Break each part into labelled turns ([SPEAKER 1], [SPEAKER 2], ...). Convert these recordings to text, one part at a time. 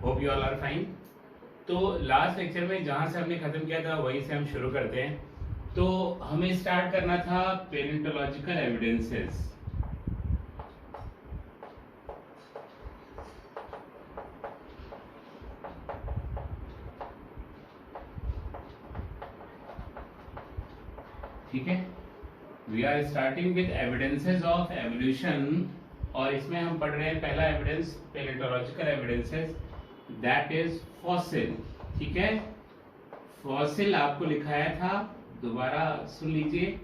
[SPEAKER 1] Hope you all are fine. तो last lecture में जहां से हमने खत्म किया था वहीं से हम शुरू करते हैं। तो हमें स्टार्ट करना था पेलेंटोलॉजिकल एविडेंसेस। ठीक है, we are starting with evidences of evolution और इसमें हम पढ़ रहे हैं पहला evidence palaeontological evidences, that is fossil. ठीक है, फॉसिल आपको लिखाया था, दोबारा सुन लीजिए।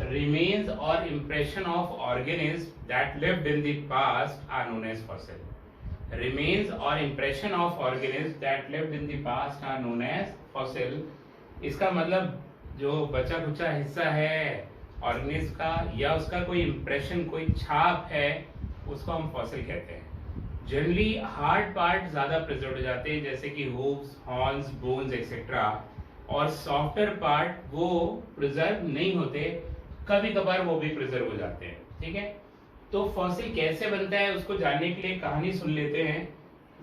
[SPEAKER 1] रिमेन्स और impression of organism that lived in the past are known as fossil. Remains और impression of organism that lived in the past are known as fossil. इसका मतलब जो बचा कुचा हिस्सा है ऑर्गेनिज्म का या उसका कोई इंप्रेशन, कोई छाप है, उसको हम फॉसिल कहते हैं। जनरली हार्ड पार्ट ज्यादा प्रिजर्व हो जाते हैं, जैसे कि हूव्स, हॉर्न्स, बोन्स एक्सेट्रा, और सॉफ्टर पार्ट वो प्रिजर्व नहीं होते, कभी कभार वो भी प्रिजर्व हो जाते हैं। ठीक है, तो फॉसिल कैसे बनता है उसको जानने के लिए कहानी सुन लेते हैं,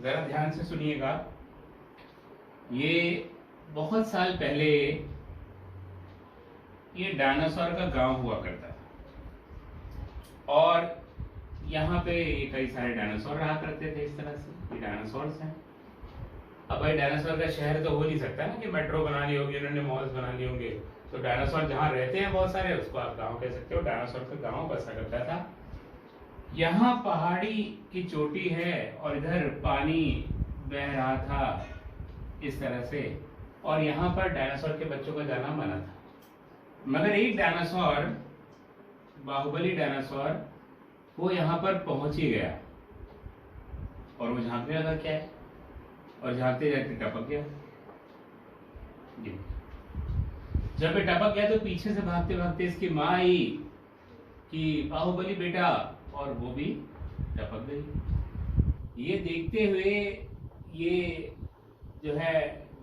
[SPEAKER 1] जरा ध्यान से सुनिएगा। ये बहुत साल पहले ये डायनासोर का गांव हुआ करता था और यहाँ पे कई सारे डायनासोर रहा करते थे। इस तरह से ये डायनासोर्स हैं। अब भाई डायनासोर का शहर तो हो नहीं सकता ना कि मेट्रो बनानी होगी, उन्होंने मॉल्स बनाने होंगे, तो डायनासोर जहाँ रहते हैं बहुत सारे, उसको आप गांव कह सकते हो। डायनासोर का गांव बसा करता था। यहाँ पहाड़ी की चोटी है और इधर पानी बह रहा था इस तरह से, और यहाँ पर डायनासोर के बच्चों का जाना मना था। मगर एक डायनासोर, बाहुबली डायनासोर, वो यहाँ पर पहुंच ही गया और वो झांकने लगा क्या है, और झांकते जाते टपक गया। जब ये टपक गया तो पीछे से भागते भागते इसकी माँ आई कि बाहुबली बेटा, और वो भी टपक गई। ये देखते हुए ये जो है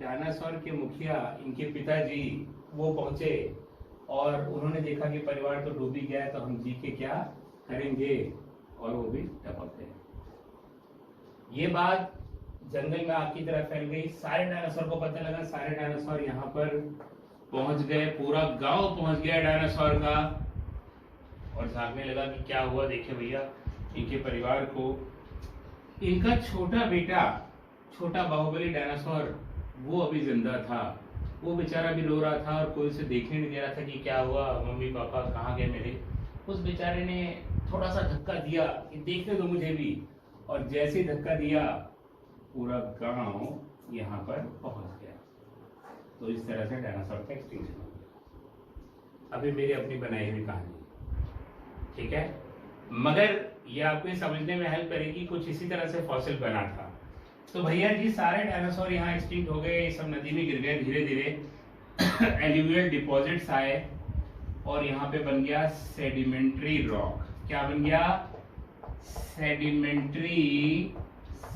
[SPEAKER 1] डायनासोर के मुखिया, इनके पिताजी, वो पहुंचे और उन्होंने देखा कि परिवार तो डूब ही गया है, तो हम जी के क्या करेंगे, और वो भी टपक गए। ये बात जंगल में आग की तरह फैल गई। सारे डायनासोर को पता लगा, सारे डायनासोर यहाँ पर पहुंच गए, पूरा गांव पहुंच गया डायनासोर का, और झांकने लगा कि क्या हुआ। देखिए भैया, इनके परिवार को, इनका छोटा बेटा, छोटा बाहुबली डायनासोर, वो अभी जिंदा था। वो बेचारा भी रो रहा था और कोई उसे देखने नहीं दे रहा था कि क्या हुआ, मम्मी पापा कहाँ गए मेरे। उस बेचारे ने थोड़ा सा धक्का दिया कि देखने दो मुझे भी, और जैसे धक्का दिया पूरा गांव यहाँ पर पहुंच गया। तो इस तरह से डायनासोर का एक्सटिंक्शन हो गया। अभी मेरी अपनी बनाई हुई कहानी, ठीक है, मगर ये आपको ये समझने में हेल्प करेगी। कुछ इसी तरह से फॉसिल बना था। तो भैया जी, सारे डायनासोर यहाँ एक्सटिंक्ट हो गए, सब नदी में गिर गए धीरे धीरे। एल्यूवियल डिपॉजिट्स आए और यहाँ पे बन गया सेडिमेंट्री रॉक। क्या बन गया?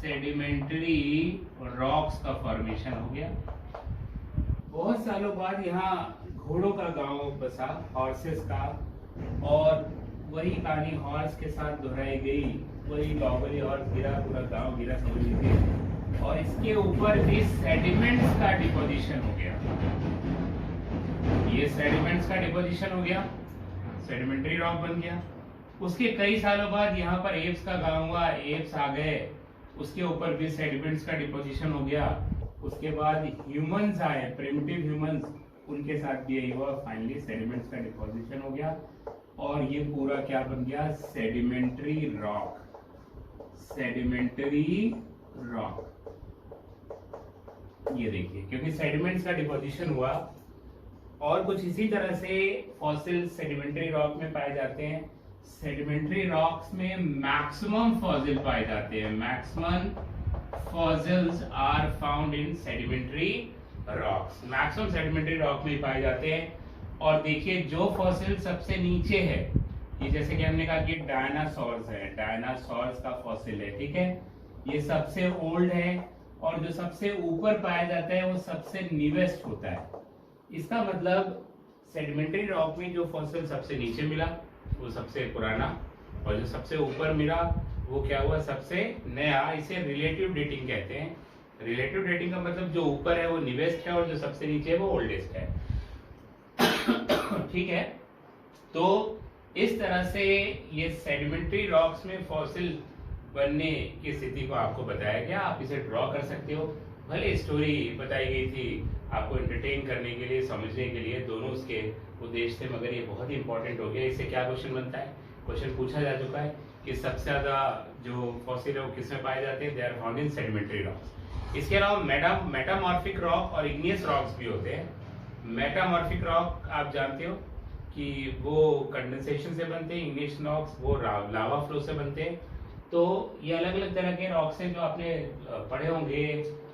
[SPEAKER 1] सेडिमेंट्री रॉक्स का फॉर्मेशन हो गया। बहुत सालों बाद यहाँ घोड़ों का गांव बसा, हॉर्सेस का, और वही कहानी हॉर्स के साथ दोहराई गई। वही बाहुबली हॉर्स गिरा, पूरा गांव गिरा, समझ लीजिए। और इसके ऊपर भी सेडिमेंट्स का डिपोजिशन हो गया। ये सेडिमेंट्स का डिपोजिशन हो गया, सेडिमेंट्री रॉक बन गया। उसके कई सालों बाद यहाँ पर एप्स का गांव हुआ, एप्स आ गए, उसके ऊपर भी सेडिमेंट्स का डिपोजिशन हो गया। उसके बाद ह्यूमंस आए, प्रिमिटिव ह्यूमंस, उनके साथ भी यही हुआ। फाइनली सेडिमेंट्स का डिपोजिशन हो गया और ये पूरा क्या बन गया? Sedimentary rock. सेडिमेंट्री रॉक, ये देखिए, क्योंकि सेडिमेंट्स का डिपोजिशन हुआ। और कुछ इसी तरह से फॉसिल सेडिमेंट्री रॉक में पाए जाते हैं। सेडिमेंट्री रॉक्स में मैक्सिमम फॉसिल पाए जाते हैं। Maximum fossils are found in sedimentary rocks. Maximum sedimentary rock में पाए जाते हैं। और देखिए, जो फॉसिल सबसे नीचे है, ये जैसे कि हमने कहा कि डायनासोर्स है, डायनासोर्स का फॉसिल है, ठीक है, ये सबसे ओल्ड है। और जो सबसे ऊपर पाया जाता है वो सबसे न्यूएस्ट होता है। इसका मतलब सेडिमेंट्री रॉक में जो फॉसिल सबसे नीचे मिला वो सबसे पुराना, और जो सबसे ऊपर मिला वो क्या हुआ, सबसे नया। इसे रिलेटिव डेटिंग कहते हैं। रिलेटिव डेटिंग का मतलब जो ऊपर है वो न्यूएस्ट है और जो सबसे नीचे है वो ओल्डेस्ट है। ठीक है, तो इस तरह से ये सेडिमेंट्री रॉक्स में फॉसिल बनने की स्थिति को आपको बताया गया। आप इसे ड्रॉ कर सकते हो। भले स्टोरी बताई गई थी आपको एंटरटेन करने के लिए, समझने के लिए, दोनों उसके उद्देश्य थे, मगर ये बहुत ही इंपॉर्टेंट हो गया। इससे क्या क्वेश्चन बनता है, क्वेश्चन पूछा जा चुका है कि सबसे ज्यादा जो फॉसिल है वो किसमें पाए जाते हैं, they are found in sedimentary rocks. इसके अलावा मेटामॉर्फिक रॉक और इग्नियस रॉक्स भी होते हैं। मेटामॉर्फिक रॉक आप जानते हो कि वो कंडेंसेशन से बनते हैं, इग्नियस रॉक्स वो लावा फ्लो से बनते हैं। तो ये अलग अलग तरह के रॉक्स हैं जो आपने पढ़े होंगे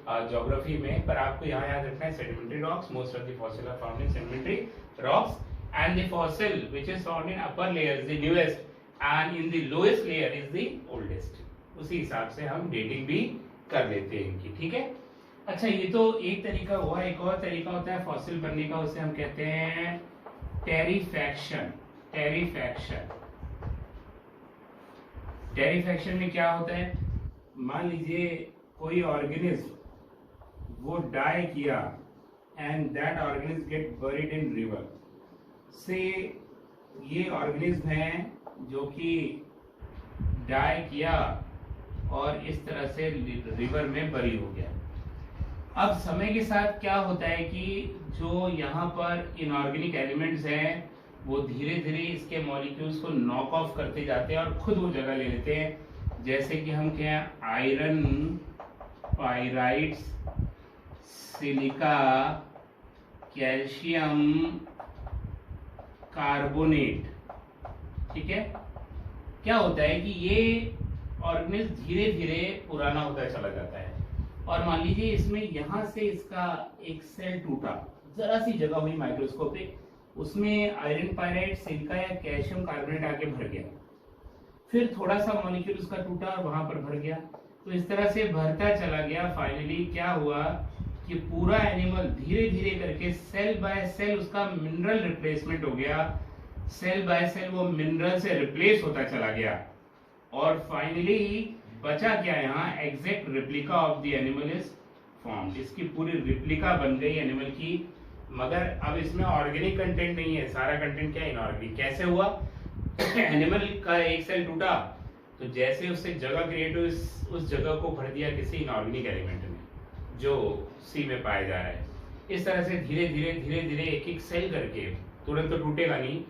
[SPEAKER 1] ज्योग्राफी में, पर आपको यहाँ याद रखना है sedimentary rocks, most of the fossil are found in sedimentary rocks, and the fossil which is found in upper layer the newest and in the lowest layer is the oldest. उसी हिसाब से हम डेटिंग भी कर लेते हैं इनकी। ठीक है, अच्छा ये तो एक तरीका हुआ। एक और तरीका होता है फॉसिल बनने का, उसे हम कहते हैं टेरिफैक्शन। टेरिफैक्शन टेरिफैक्शन में क्या होता है, मान लीजिए कोई ऑर्गेनिज्म वो डाई किया and that organism gate buried in river से। ये ऑर्गेनिज्म है जो कि डाई किया और इस तरह से रिवर में बरी हो गया। अब समय के साथ क्या होता है कि जो यहाँ पर इनऑर्गेनिक एलिमेंट्स हैं वो धीरे धीरे इसके मॉलिक्यूल्स को नॉक ऑफ करते जाते हैं और खुद वो जगह ले लेते हैं। जैसे कि हम क्या, iron, pyrites, silica, calcium carbonate. ठीक है, क्या होता है कि ये ऑर्गेनिज्म धीरे धीरे पुराना होता चला जाता है और मान लीजिए इसमें यहां से इसका एक सेल टूटा, जरा सी जगह हुई माइक्रोस्कोप पे, उसमें आयरन पायराइट, सिलिका या कैल्शियम कार्बोनेट आके भर गया। फिर थोड़ा सा मॉलिक्यूल उसका टूटा और वहां पर भर गया। तो इस तरह से भरता चला गया। फाइनली क्या हुआ कि पूरा एनिमल धीरे धीरे करके सेल बाय सेल उसका मिनरल रिप्लेसमेंट हो गया। सेल बाय सेल वो मिनरल से रिप्लेस होता चला गया और फाइनली बचा क्या, यहाँ exact replica of the animal is formed. इसकी पूरी रिप्लिका बन गई एनिमल की, मगर अब इसमें ऑर्गेनिक कंटेंट नहीं है, सारा कंटेंट क्या है, इनऑर्गेनिक। कैसे हुआ, एनिमल का एक सेल टूटा तो जैसे उससे जगह क्रिएट हुई, उस जगह को भर दिया किसी इनऑर्गेनिक एलिमेंट में जो सी में पाया जा रहा है। इस तरह से धीरे धीरे एक एक सेल करके, तुरंत तो टूटेगा नहीं,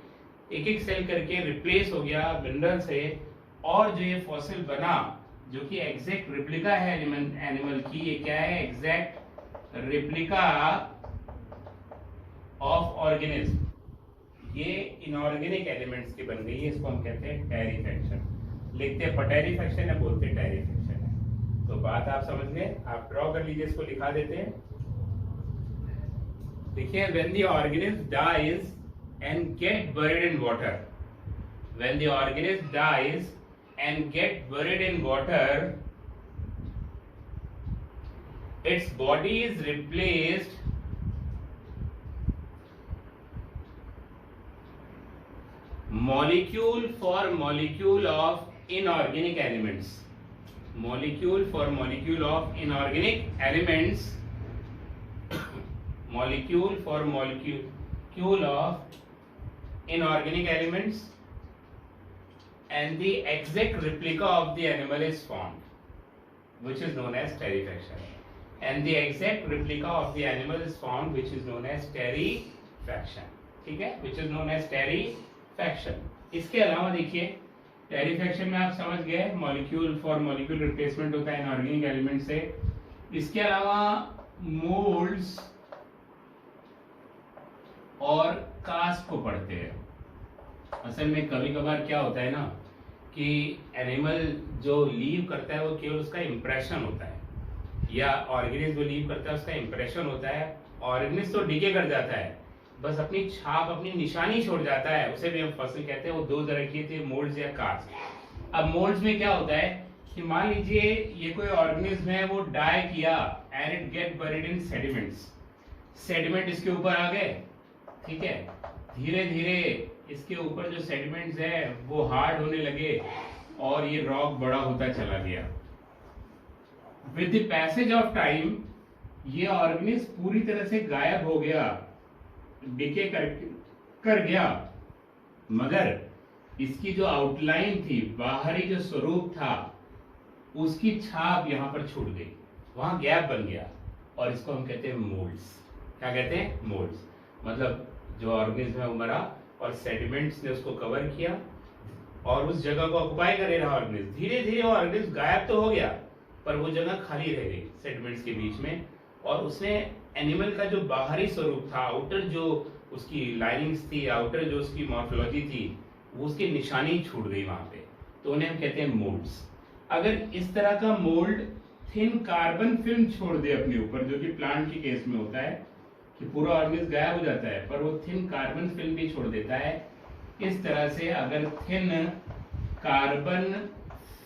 [SPEAKER 1] एक एक सेल करके रिप्लेस हो गया मिनरल से, और जो ये फॉसिल बना जो कि एग्जैक्ट रिप्लिका है एनिमल की, ये क्या है, एग्जैक्ट रिप्लिका ऑफ ऑर्गेनिज्म। ये इनऑर्गेनिक एलिमेंट्स की बन गई है, इसको हम कहते हैं टेरिफैक्शन। लिखते हैं पटेरिफैक्शन है, बोलते हैं टेरिफैक्शन है। तो बात आप समझ गए, आप ड्रॉ कर लीजिए, इसको लिखा देते हैं। देखिए, when the organism dies and get buried in water, when the organism dies and get buried in water, its body is replaced molecule for molecule of inorganic elements, molecule for molecule of inorganic elements, molecule for molecule of inorganic elements, and the exact replica of the animal is formed, which is known as terifaction. And the exact replica of the animal is formed, which is known as terifaction. ठीक है, which is known as terifaction. इसके अलावा देखिए, टेरिफैक्शन में आप समझ गए, molecule for molecule replacement होता है इनऑर्गेनिक एलिमेंट से। इसके अलावा मोल्ड्स और कास्ट को पढ़ते हैं। असल में कभी कभार क्या होता है ना कि एनिमल जो लीव करता है वो केवल उसका इंप्रेशन होता है, या ऑर्गेनिज्म जो लीव करता है उसका इंप्रेशन होता है। ऑर्गेनिज्म तो डिके कर जाता है, बस अपनी छाप, अपनी निशानी छोड़ जाता है, उसे भी हम फॉसिल कहते हैं। वो दो तरह की थे, मोल्ड्स या कास्ट। अब मोल्ड्स में क्या होता है कि मान लीजिए ये कोई ऑर्गेनिज्म है, वो डाई किया and it get buried in sediments. Sediment इसके ऊपर आ गए, ठीक है, धीरे धीरे इसके ऊपर जो सेडिमेंट्स है वो हार्ड होने लगे और ये रॉक बड़ा होता चला गया। With the passage of time ये ऑर्गेनिज्म पूरी तरह से गायब हो गया, डिके कर गया, मगर इसकी जो आउटलाइन थी, बाहरी जो स्वरूप था, उसकी छाप यहां पर छूट गई, वहां गैप बन गया, और इसको हम कहते हैं मोल्ड्स। क्या कहते हैं? मोल्ड्स। मतलब जो ऑर्गेनिज्म है वो मरा और सेडिमेंट्स ने उसको कवर किया और उस जगह को ऑक्युपाई करे रहा ऑर्गेनिज्म। धीरे धीरे वो ऑर्गेनिज्म गायब तो हो गया, पर वो जगह खाली रह गई सेडिमेंट्स के बीच में, और उसने एनिमल का जो बाहरी स्वरूप था, आउटर जो उसकी लाइनिंग्स थी, आउटर जो उसकी मॉर्फोलॉजी थी, वो उसकी निशानी छूट गई वहां पे, तो उन्हें हम कहते हैं मोल्ड्स। अगर इस तरह का मोल्ड थिन कार्बन फिल्म छोड़ दे अपने ऊपर, जो कि प्लांट के केस में होता है कि पूरा ऑर्गेनिज्म गायब हो जाता है, पर वो थिन कार्बन फिल्म भी छोड़ देता है, इस तरह से अगर थिन कार्बन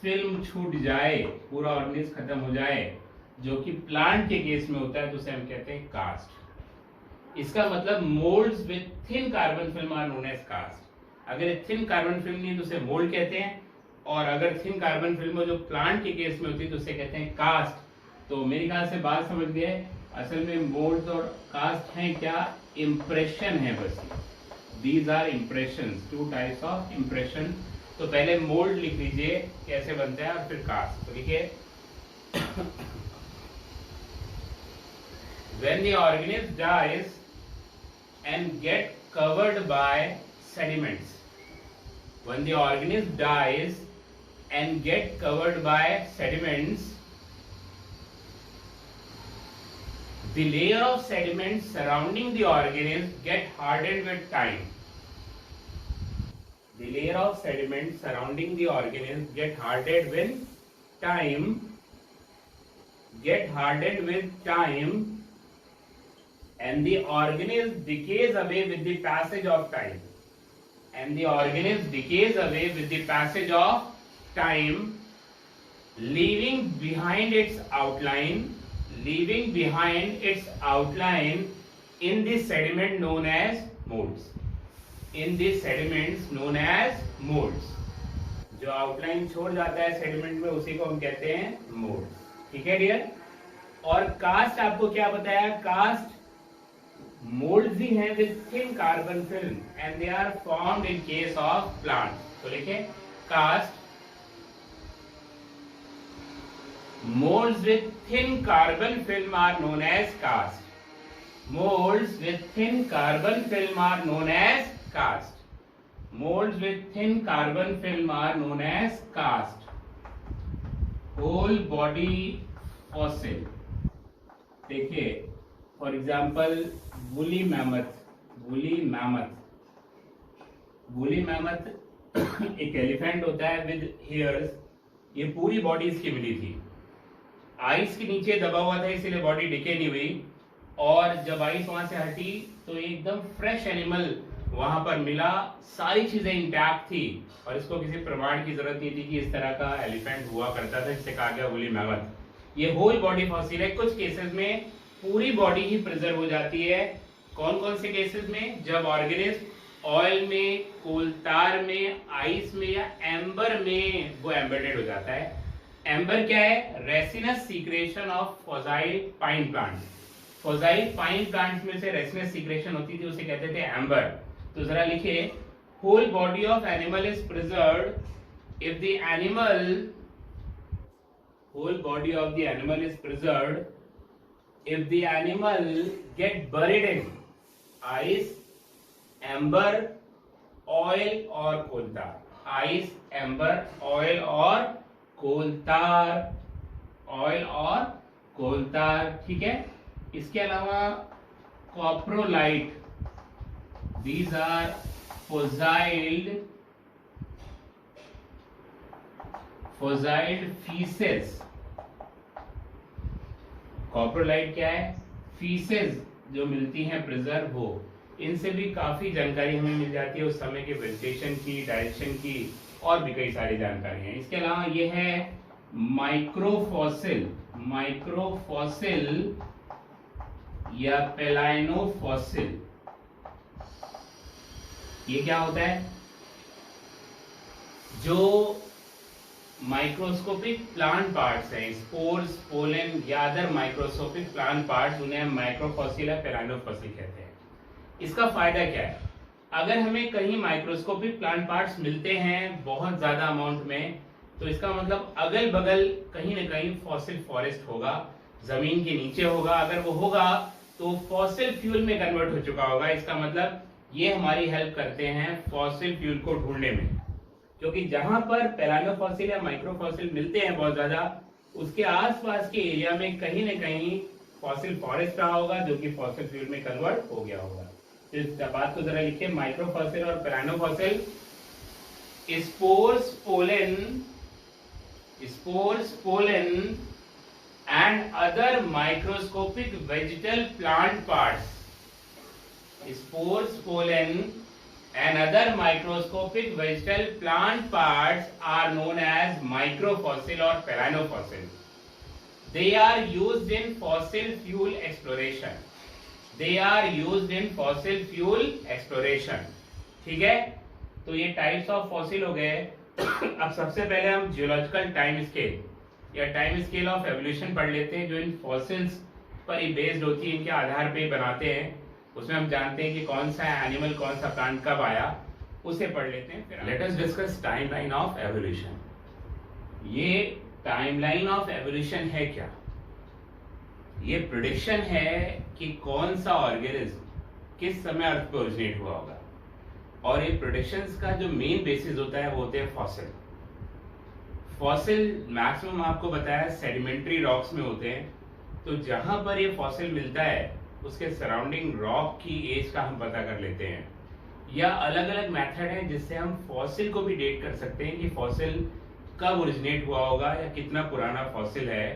[SPEAKER 1] फिल्म छूट जाए, पूरा ऑर्गेनिज्म खत्म हो जाए, जो कि प्लांट के केस में होता है, तो उसे हम कहते हैं कास्ट। इसका मतलब moulds with thin carbon film are known as cast. अगर थिन कार्बन फिल्म नहीं है तो उसे मोल्ड कहते हैं, और अगर थिन कार्बन फिल्म जो प्लांट के केस में होती है तो उसे कहते हैं कास्ट। तो मेरे ख्याल से बात समझ गए, असल में मोल्ड्स और कास्ट हैं क्या? इंप्रेशन है बस। These are impressions, two types of impression. तो पहले मोल्ड लिख लीजिए कैसे बनता है, और फिर कास्ट। तो लिखिए when the organism dies and get covered by sediments, when the organism dies and get covered by sediments, the layer of sediments surrounding the organism get hardened with time. The layer of sediments surrounding the organism get hardened with time, and the organism decays away with the passage of time. And the organism decays away with the passage of time, leaving behind its outline in the sediment known as molds. In the sediments known as molds. जो outline छोड़ जाता है sediment में, उसी को हम कहते हैं मोल्ड्स। ठीक है डियर? और कास्ट आपको क्या बताया? कास्ट मोल्ड्स ही हैं with thin carbon film, and they are formed in case of plant. तो लिखे cast, molds with thin carbon film are known as cast. Molds with thin carbon film are known as cast. Molds with thin carbon film are known as cast. Whole body fossil. देखिए for example woolly mammoth एक elephant होता है with hairs. ये पूरी body इसकी मिली थी, ice के नीचे दबा हुआ था, इसीलिए बॉडी डिके नहीं हुई, और जब आइस वहां से हटी तो एकदम फ्रेश एनिमल वहां पर मिला, सारी चीजें इंटैक्ट थी, और इसको किसी प्रमाण की जरूरत नहीं थी कि इस तरह का एलिफेंट हुआ करता था, जिससे कहा गया वुली मैमथ। ये होल बॉडी फॉसिल है। कुछ केसेस में पूरी बॉडी ही प्रिजर्व हो जाती है। कौन कौन से केसेस में? जब ऑर्गेनिज्म ऑयल में, कोलतार में, आइस में या एम्बर में वो एम्बेडेड हो जाता है। एम्बर क्या है? Resinous secretion of fossil pine plant. Fossil pine plant में से रेसिनस सीक्रेशन होती थी, उसे कहते थे एम्बर। तो जरा लिखिए, whole body of animal is preserved if the animal, whole body of the animal is preserved if the animal get buried in ice, amber, oil or coal tar. Ice, amber, oil or coal tar, oil और coal tar। ठीक है? इसके अलावा coprolite, these are fossilized feces। कॉप्रोलाइट क्या है? Faeces जो मिलती हैं प्रिजर्व हो, इनसे भी काफी जानकारी हमें मिल जाती है उस समय के वेजिटेशन की, डाइजेशन की, और भी कई सारी जानकारी हैं। इसके अलावा ये है माइक्रोफॉसिल या पेलाइनोफॉसिल। ये क्या होता है? जो माइक्रोस्कोपिक प्लांट पार्ट्स हैं, स्पोर्स, पोलन या अदर माइक्रोस्कोपिक प्लांट पार्ट्स, उन्हें हम माइक्रोफॉसिल या पेरानोफॉसिल कहते हैं। इसका फायदा क्या है? अगर हमें कहीं माइक्रोस्कोपिक प्लांट पार्ट्स मिलते हैं बहुत ज्यादा अमाउंट में, तो इसका मतलब अगल बगल कहीं न कहीं फॉसिल फॉरेस्ट होगा, जमीन के नीचे होगा। अगर वो होगा तो फॉसिल फ्यूल में कन्वर्ट हो चुका होगा। इसका मतलब ये हमारी हेल्प करते हैं फॉसिल फ्यूल को ढूंढने में, क्योंकि जहां पर पेरानोफॉसिल या माइक्रोफॉसिल मिलते हैं बहुत ज्यादा, उसके आसपास के एरिया में कहीं न कहीं फॉसिल फॉरेस्ट रहा होगा जो कि फॉसिल फ्यूल में कन्वर्ट हो गया होगा। तो इस बात को जरा लिखिए, माइक्रोफॉसिल और palynofossil, spores, pollen and other microscopic vegetal plant parts. Spores, pollen and other microscopic vegetal plant parts are known as microfossil or peranofossil. They are used in fossil fuel exploration. ठीक है, तो ये types of fossil हो गए। अब सबसे पहले हम जियोलॉजिकल टाइम स्केल या टाइम स्केल ऑफ एवोल्यूशन पढ़ लेते हैं, जो इन फॉसिल्स पर ही बेस्ड होती है, इनके आधार पे बनाते हैं। उसमें हम जानते हैं कि कौन सा एनिमल, कौन सा प्लांट कब आया, उसे पढ़ लेते हैं। Let us discuss timeline of evolution. ये टाइमलाइन ऑफ एवोल्यूशन है क्या? ये प्रेडिक्शन है कि कौन सा ऑर्गेनिज्म किस समय अर्थ पे ओरिजिनेट हुआ होगा, और ये प्रेडिक्शंस का जो मेन बेसिस होता है वो होते हैं फॉसिल। फॉसिल मैक्सिमम आपको बताया सेडिमेंट्री रॉक्स में होते हैं, तो जहां पर ये फॉसिल मिलता है उसके सराउंडिंग रॉक की एज का हम पता कर लेते हैं, या अलग अलग मेथड है जिससे हम फॉसिल को भी डेट कर सकते हैं कि फॉसिल कब ओरिजिनेट हुआ होगा या कितना पुराना फॉसिल है।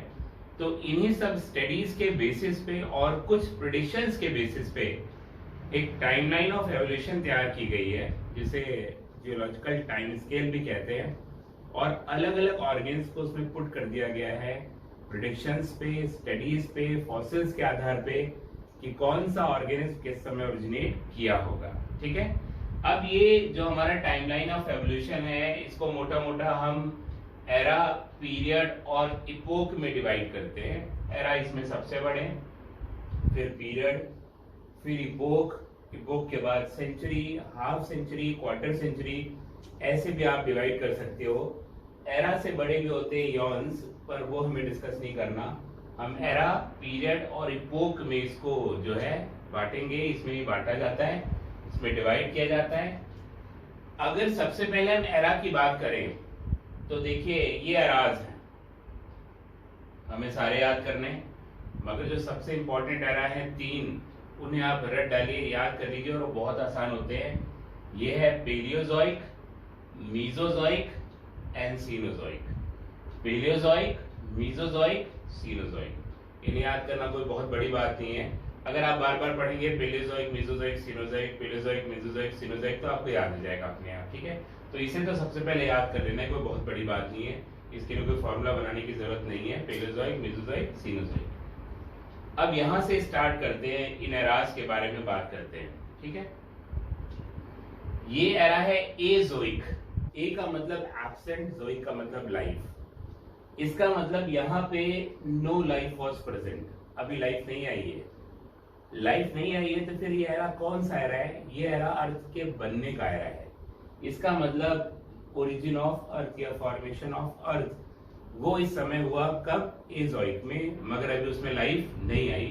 [SPEAKER 1] तो इन्हीं सब स्टडीज के बेसिस पे और कुछ प्रेडिक्शंस के बेसिस पे एक टाइमलाइन ऑफ एवोल्यूशन तैयार की गई है, जिसे जियोलॉजिकल टाइम स्केल भी कहते हैं, और अलग अलग ऑर्गेन्स को उसमें पुट कर दिया गया है प्रेडिक्शंस पे, स्टडीज पे, फॉसिल्स के आधार पे कि कौन सा ऑर्गेनिज्म किस समय ओरिजिनेट किया होगा। ठीक है, अब ये जो हमारा टाइमलाइन ऑफ एवोल्यूशन है, इसको मोटा मोटा हम एरा, पीरियड और इपोक में डिवाइड करते हैं। एरा इसमें सबसे बड़े, फिर पीरियड, फिर इपोक के बाद century, half century, quarter century, ऐसे भी आप डिवाइड कर सकते हो। एरा से बड़े भी होते हैं यॉन्स, पर वो हमें डिस्कस नहीं करना। हम एरा, पीरियड और इपोक में इसको जो है बांटेंगे, इसमें ही बांटा जाता है, इसमें डिवाइड किया जाता है। अगर सबसे पहले हम एरा की बात करें तो देखिए ये एराज हैं, हमें सारे याद करने, मगर जो सबसे इंपॉर्टेंट एरा है 3, उन्हें आप रट डालिए, याद कर लीजिए, और वो बहुत आसान होते हैं। ये है Palaeozoic, Mesozoic and Cenozoic. Palaeozoic, Mesozoic, Cenozoic, इन्हें याद करना कोई बहुत बड़ी बात नहीं है। अगर आप बार बार पढ़ेंगे Palaeozoic, Mesozoic, Cenozoic, Palaeozoic, Mesozoic, Cenozoic, तो आपको याद हो जाएगा अपने आप। ठीक है, तो इसे तो सबसे पहले याद कर लेना है, कोई बहुत बड़ी बात नहीं है, इसके लिए कोई फॉर्मूला बनाने की जरूरत नहीं है। Palaeozoic, Mesozoic, Cenozoic. अब यहां से स्टार्ट करते हैं, इन एराज के बारे में बात करते हैं। ठीक है, ये एरा है एजोइक। ए का मतलब एब्सेंट, जोइक का मतलब लाइफ। इसका मतलब यहाँ पे नो लाइफ वॉज प्रेजेंट, अभी लाइफ नहीं आई है। लाइफ नहीं आई है तो फिर ये एरा कौन सा एरा है? ये एरा अर्थ के बनने का एरा है। इसका मतलब ओरिजिन ऑफ अर्थ या फॉर्मेशन ऑफ अर्थ, वो इस समय हुआ कब? एजोइक में, मगर अभी उसमें लाइफ नहीं आई,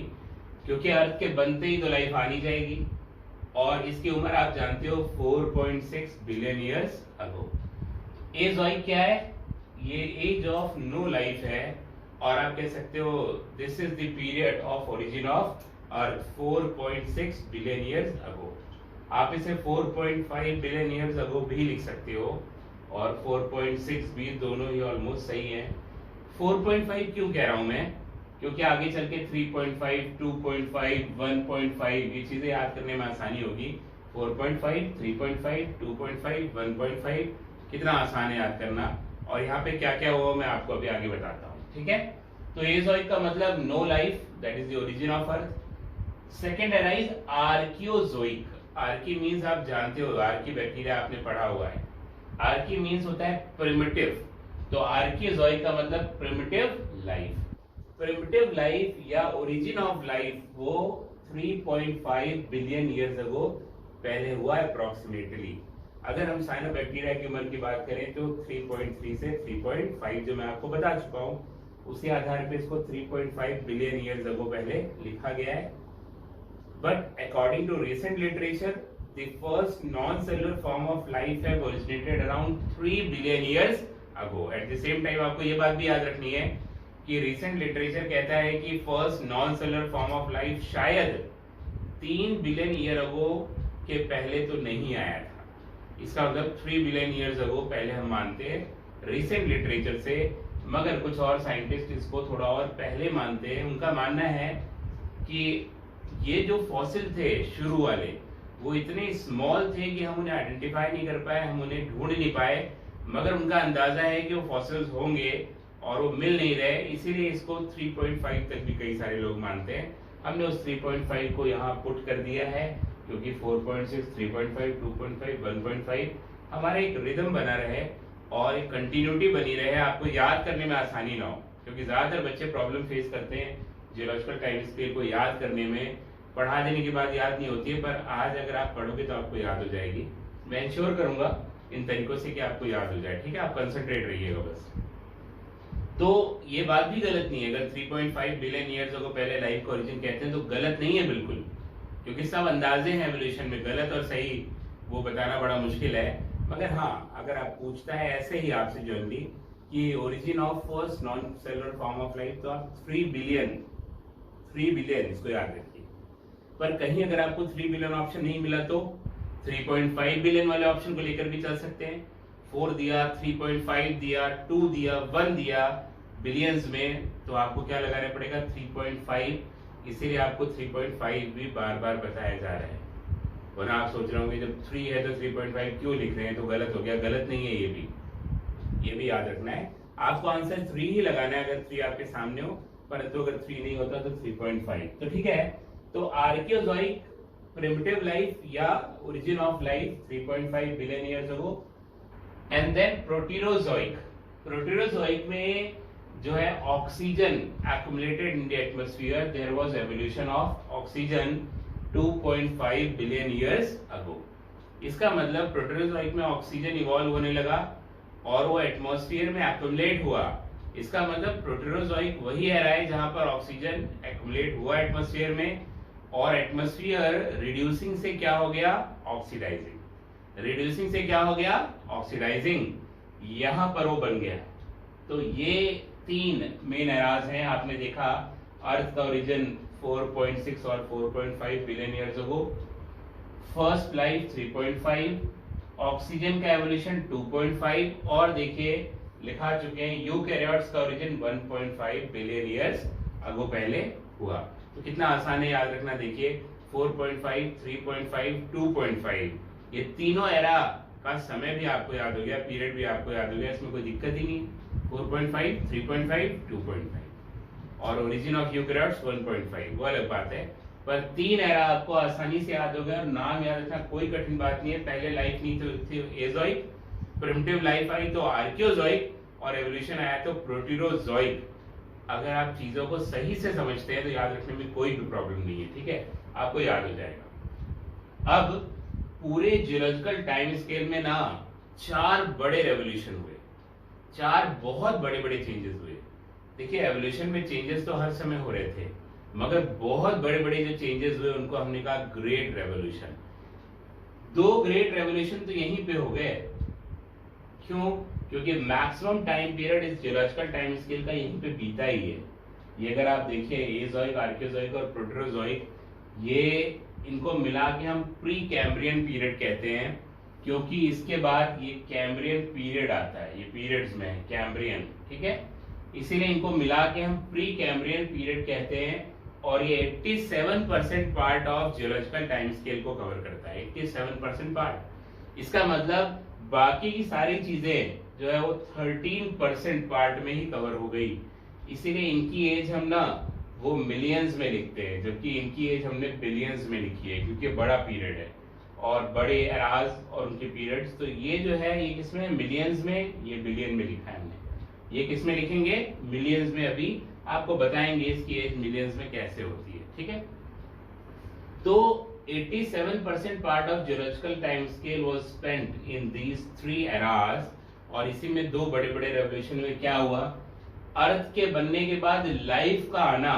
[SPEAKER 1] क्योंकि अर्थ के बनते ही तो लाइफ आनी जाएगी। और इसकी उम्र आप जानते हो 4.6 बिलियन ईयर्स अगो। एजोइक क्या है? ये एज ऑफ नो लाइफ है, और आप कह सकते हो this is the period of origin of earth, 4.6 billion years अगो। आप इसे 4.5 बिलियन ईयर्स अगो भी लिख सकते हो, और 4.6 भी, दोनों ही ऑलमोस्ट सही है। 4.5 क्यों कह रहा हूं मैं? क्योंकि आगे चल के 3.5, 2.5, 1.5 ये चीजें याद करने में आसानी होगी। 4.5, 3.5, 2.5, 1.5 कितना आसान है याद करना, और यहाँ पे क्या क्या हुआ मैं आपको अभी आगे बताता हूँ। ठीक है, तो एजोइक का मतलब no life, that is the origin of earth. Second era is Archaeozoic. Archae means आप जानते हो, आर्की बैक्टीरिया आपने पढ़ा हुआ है। आर्की मीन्स होता है प्रिमिटिव, तो आर्कियोजॉइक का मतलब प्रिमिटिव लाइफ। प्रिमिटिव लाइफ या ओरिजिन ऑफ लाइफ वो 3.5 बिलियन ईयर्स अगो पहले हुआ अप्रोक्सीमेटली। अगर हम साइनोबैक्टीरिया की उम्र की बात करें तो 3.3 से 3.5 जो मैं आपको बता चुका हूं, उसी आधार पे इसको 3.5 बिलियन ईयर्स अगो पहले लिखा गया है। But according to recent literature the first non cellular form of life have originated around 3 billion years ago. At the same time आपको ये बात भी याद रखनी है कि रिसेंट लिटरेचर कहता है कि first non cellular form of life शायद 3 बिलियन ईयर अगो के पहले तो नहीं आया था। इसका मतलब 3 बिलियन ईयर्स अगो पहले हम मानते हैं रिसेंट लिटरेचर से, मगर कुछ और साइंटिस्ट इसको थोड़ा और पहले मानते हैं। उनका मानना है कि ये जो फॉसिल थे शुरू वाले वो इतने स्मॉल थे कि हम उन्हें आइडेंटिफाई नहीं कर पाए, हम उन्हें ढूंढ नहीं पाए, मगर उनका अंदाजा है कि वो फॉसिल्स होंगे और वो मिल नहीं रहे, इसीलिए इसको 3.5 तक भी कई सारे लोग मानते हैं। हमने उस 3.5 को यहाँ पुट कर दिया है क्योंकि 4.6, 3.5, 2.5, 1.5 हमारा एक रिदम बना रहे और एक कंटिन्यूटी बनी रहे, आपको याद करने में आसानी ना हो। क्योंकि ज्यादातर बच्चे प्रॉब्लम फेस करते हैं जियोलॉजिकल टाइम स्केल को याद करने में, पढ़ा देने के बाद याद नहीं होती है, पर आज अगर आप पढ़ोगे तो आपको याद हो जाएगी। मैं इंश्योर करूंगा इन तरीकों से कि आपको याद हो जाए, ठीक है? आप कंसंट्रेट रहिएगा बस। तो ये बात भी गलत नहीं है, अगर 3.5 बिलियन ईयर्स को पहले लाइफ का ओरिजिन कहते हैं तो गलत नहीं है बिल्कुल, क्योंकि सब अंदाजे हैं एवोल्यूशन में, गलत और सही वो बताना बड़ा मुश्किल है। मगर हाँ, अगर आप पूछता है ऐसे ही आपसे जनरली कि origin of first non cellular form of life, तो आप 3 बिलियन इसको याद रखिए। पर कहीं अगर आपको 3 बिलियन ऑप्शन नहीं मिला तो 3.5 बिलियन वाले ऑप्शन को लेकर भी चल सकते हैं। 4 दिया, 3.5 दिया, 2 दिया, 1 दिया बिलियंस में, तो आपको क्या लगाना पड़ेगा? 3.5। इसीलिए आपको 3.5 भी बार बार बताया जा रहा है, वरना आप सोच रहे होंगे जब 3 है तो 3.5 क्यों लिख रहे हैं, तो गलत हो गया। गलत नहीं है, ये भी याद रखना है। आपको आंसर 3 ही लगाना है अगर 3 आपके सामने हो, परंतु अगर 3 नहीं होता तो 3.5। तो ठीक है, तो आर्कियोजॉइक प्रिमिटिव लाइफ या origin of life 3.5 billion years ago. And then Proterozoic में जो है oxygen accumulated in the atmosphere, there was evolution of oxygen 2.5 billion years ago. इसका मतलब प्रोटेरोजोइक में ऑक्सीजन इवॉल्व होने लगा और वो एटमॉस्फेयर में एक्युमुलेट हुआ। इसका मतलब प्रोटेरोजोइक वही एरा है जहां पर ऑक्सीजन एक्युमुलेट हुआ एटमॉस्फेयर में, और एटमॉस्फेयर रिड्यूसिंग से क्या हो गया? ऑक्सीडाइजिंग। रिड्यूसिंग से क्या हो गया? ऑक्सीडाइजिंग। यहां पर वो बन गया। तो ये 3 मेन एराज हैं। आपने देखा अर्थ का ओरिजिन 4.6 और 4.5 बिलियन ईयर्स अगो, फर्स्ट लाइफ 3.5, ऑक्सीजन का एवोल्यूशन 2.5, और देखिए लिखा चुके हैं यूकैरियोट्स का ओरिजिन 1.5 बिलियन ईयर्स अगो पहले हुआ। तो कितना आसान है याद रखना। देखिए 4.5, 3.5, 2.5, ये तीनों एरा का समय भी आपको याद हो गया, पीरियड भी आपको याद हो गया, इसमें कोई दिक्कत ही नहीं। 4.5, 3.5, 2.5 और ओरिजिन ऑफ यूकैरियोट्स 1.5, वो अलग बात है, पर 3 एरा आपको आसानी से याद हो गया। और नाम याद रखना कोई कठिन बात नहीं है। पहले लाइफ नहीं तो थी एजोइक, प्रिमिटिव लाइफ आई तो आर्कियोजोइक, और एवोल्यूशन आया तो प्रोटेरोजोइक। अगर आप चीजों को सही से समझते हैं तो याद रखने में कोई भी प्रॉब्लम नहीं है, ठीक है? आपको याद हो जाएगा। अब पूरे जियोलॉजिकल टाइम स्केल में ना 4 बड़े रेवोल्यूशन हुए, 4 बहुत बड़े बड़े चेंजेस हुए। देखिए एवोल्यूशन में चेंजेस तो हर समय हो रहे थे, मगर बहुत बड़े बड़े जो चेंजेस हुए उनको हमने कहा ग्रेट रेवोल्यूशन। 2 ग्रेट रेवोल्यूशन तो यहीं पे हो गए। क्यों? क्योंकि मैक्सिमम टाइम पीरियड इस जियोलॉजिकल टाइम स्केल का यहीं पे बीता ही है। ये अगर आप देखिए एजोइक, आर्कियोजोइक और प्रोटेरोजोइक, ये इनको मिला के हम प्री कैम्ब्रियन पीरियड कहते हैं, क्योंकि इसके बाद ये कैम्ब्रियन पीरियड आता है, ये पीरियड्स में है कैम्ब्रियन, ठीक है? इसीलिए इनको मिला के हम प्री कैम्ब्रियन पीरियड कहते हैं, और ये 87% part of geological time scale को कवर करता है। 87% पार्ट, इसका मतलब बाकी की सारी चीजें जो है वो 13% पार्ट में ही कवर हो गई। इसीलिए इनकी एज हम ना वो मिलियंस में लिखते हैं, जबकि इनकी एज हमने बिलियंस में लिखी है, क्योंकि बड़ा पीरियड है और बड़े एराज और उनके पीरियड्स। तो ये जो है ये किसमें? मिलियंस में, ये बिलियन में लिखा है हमने। ये किस में लिखेंगे? मिलियंस में। अभी आपको बताएंगे इसकी एज मिलियंस में कैसे होती है, ठीक है। तो 87% part of geological time scale was spent in these 3 eras, और इसी में 2 बड़े बड़े रेवोल्यूशन में क्या हुआ, अर्थ के बनने के बाद लाइफ का आना,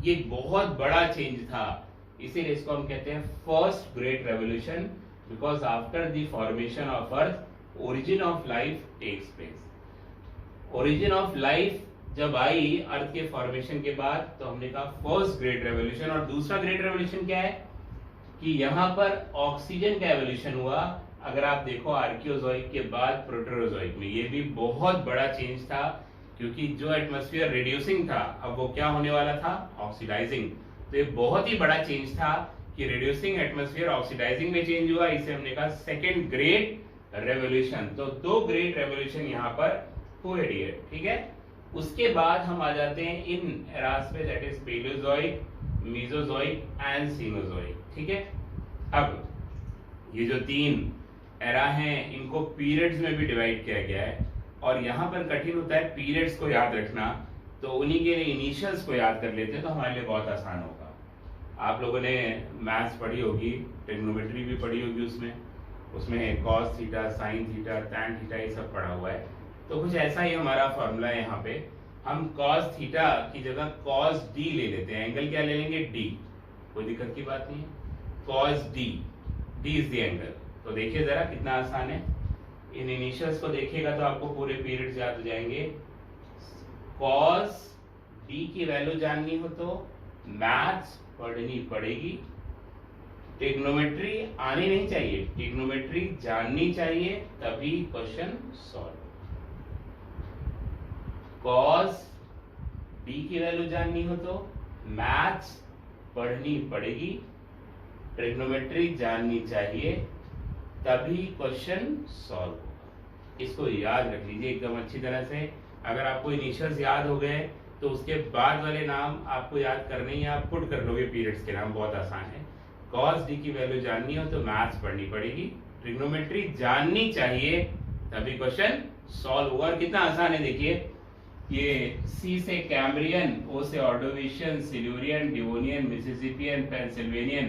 [SPEAKER 1] ये बहुत बड़ा चेंज था। इसीलिए इसको हम कहते हैं first great revolution, because after the formation of earth origin of life takes place. Origin of life जब आई अर्थ के फॉर्मेशन के बाद, तो हमने कहा फर्स्ट ग्रेट रेवोल्यूशन। और दूसरा ग्रेट रेवोल्यूशन क्या है कि यहां पर ऑक्सीजन का एवोल्यूशन हुआ। अगर आप देखो आर्कियोजोइक के बाद प्रोटेरोजोइक में, ये भी बहुत बड़ा चेंज था, क्योंकि जो एटमॉस्फेयर रिड्यूसिंग था, अब वो क्या होने वाला था? ऑक्सीडाइजिंग। तो ये बहुत ही बड़ा चेंज था कि रिड्यूसिंग एटमॉस्फेयर ऑक्सीडाइजिंग में चेंज हुआ। इसे हमने कहा सेकेंड ग्रेट रेवोल्यूशन। तो 2 ग्रेट रेवोल्यूशन यहाँ पर हुए, ठीक है। उसके बाद हम आ जाते हैं इन एरास पे, that is Palaeozoic, Mesozoic and Cenozoic, ठीक है। अब ये जो 3 एरा हैं, इनको पीरियड्स में भी डिवाइड किया गया है, और यहाँ पर कठिन होता है पीरियड्स को याद रखना, तो उन्हीं के लिए इनिशियल्स को याद कर लेते हैं, तो हमारे लिए बहुत आसान होगा। आप लोगों ने मैथ्स पढ़ी होगी, ट्रिग्नोमेट्री भी पढ़ी होगी, उसमें cos theta, sine theta, tan theta, ये सब पढ़ा हुआ है। तो कुछ ऐसा ही हमारा फॉर्मूला है। यहाँ पे हम कॉस थीटा की जगह कॉस डी ले लेते हैं। एंगल क्या ले लेंगे? डी। कोई दिक्कत की बात नहीं है। Cos D, D is the angle. तो देखिए जरा कितना आसान है। इन इनिशियल्स को देखिएगा तो आपको पूरे पीरियड्स याद हो जाएंगे। कॉस डी की वैल्यू जाननी हो तो मैथ्स पढ़नी पड़ेगी। ट्रिग्नोमेट्री आनी नहीं चाहिए, ट्रिग्नोमेट्री जाननी चाहिए, तभी क्वेश्चन सॉल्व। कॉस डी की वैल्यू जाननी हो तो मैथ्स पढ़नी पड़ेगी, ट्रिग्नोमेट्री जाननी चाहिए, तभी क्वेश्चन सॉल्व होगा। इसको याद रख लीजिए एकदम अच्छी तरह से। अगर आपको इनिशियल्स याद हो गए तो उसके बाद वाले नाम आपको याद करने ही, आप पुट कर लोगे पीरियड्स के नाम, बहुत आसान है। कॉस डी की वैल्यू जाननी हो तो मैथ्स पढ़नी पड़ेगी, ट्रिग्नोमेट्री जाननी चाहिए, तभी क्वेश्चन सॉल्व होगा। और कितना आसान है देखिए, ये सी से कैम्ब्रियन, ओ से Ordovician, Silurian, Devonian, Mississippian, Pennsylvanian,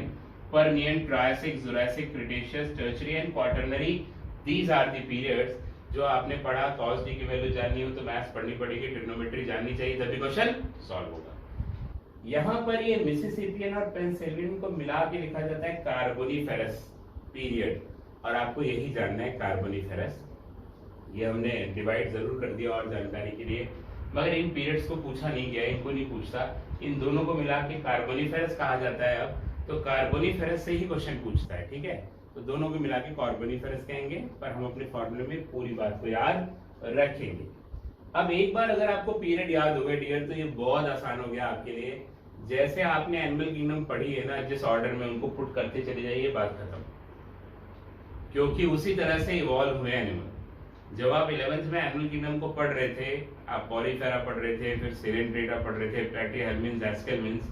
[SPEAKER 1] Permian, Triassic, Jurassic, Cretaceous, Tertiary, Quaternary, these are the periods जो आपने पढ़ा। कॉस डी की वैल्यू जाननी हो तो मैथ्स पढ़नी पड़ेगी, ट्रिग्नोमेट्री जाननी चाहिए, तभी क्वेश्चन सॉल्व होगा। यहाँ पर ये मिसिसिपियन और पेंसिल्वेनियन को मिला के लिखा जाता है कार्बोनिफेरस पीरियड, और आपको यही जानना है कार्बोनिफेरस। ये हमने डिवाइड जरूर कर दिया और जानकारी के लिए, मगर इन पीरियड्स को पूछा नहीं गया, इनको नहीं पूछता। इन दोनों को मिला के कार्बोनिफेरस कहा जाता है। अब तो कार्बोनिफेरस से ही क्वेश्चन पूछता है, ठीक है। तो दोनों को मिला के कार्बोनिफेरस कहेंगे, पर हम अपने फॉर्मूले में पूरी बात को याद रखेंगे। अब एक बार अगर आपको पीरियड याद हो गए डियर, तो ये बहुत आसान हो गया आपके लिए। जैसे आपने एनिमल किंगडम पढ़ी है ना, जिस ऑर्डर में उनको पुट करते चले जाइए, बात खत्म, क्योंकि उसी तरह से इवॉल्व हुए एनिमल। जब आप 11th में एनिमल किंगडम को पढ़ रहे थे, आप पॉलीफेरा पढ़ रहे थे, फिर सिलेंट्रेटा पढ़ रहे थे, प्लैटीहेल्मिन्स, एस्केल्मिन्स,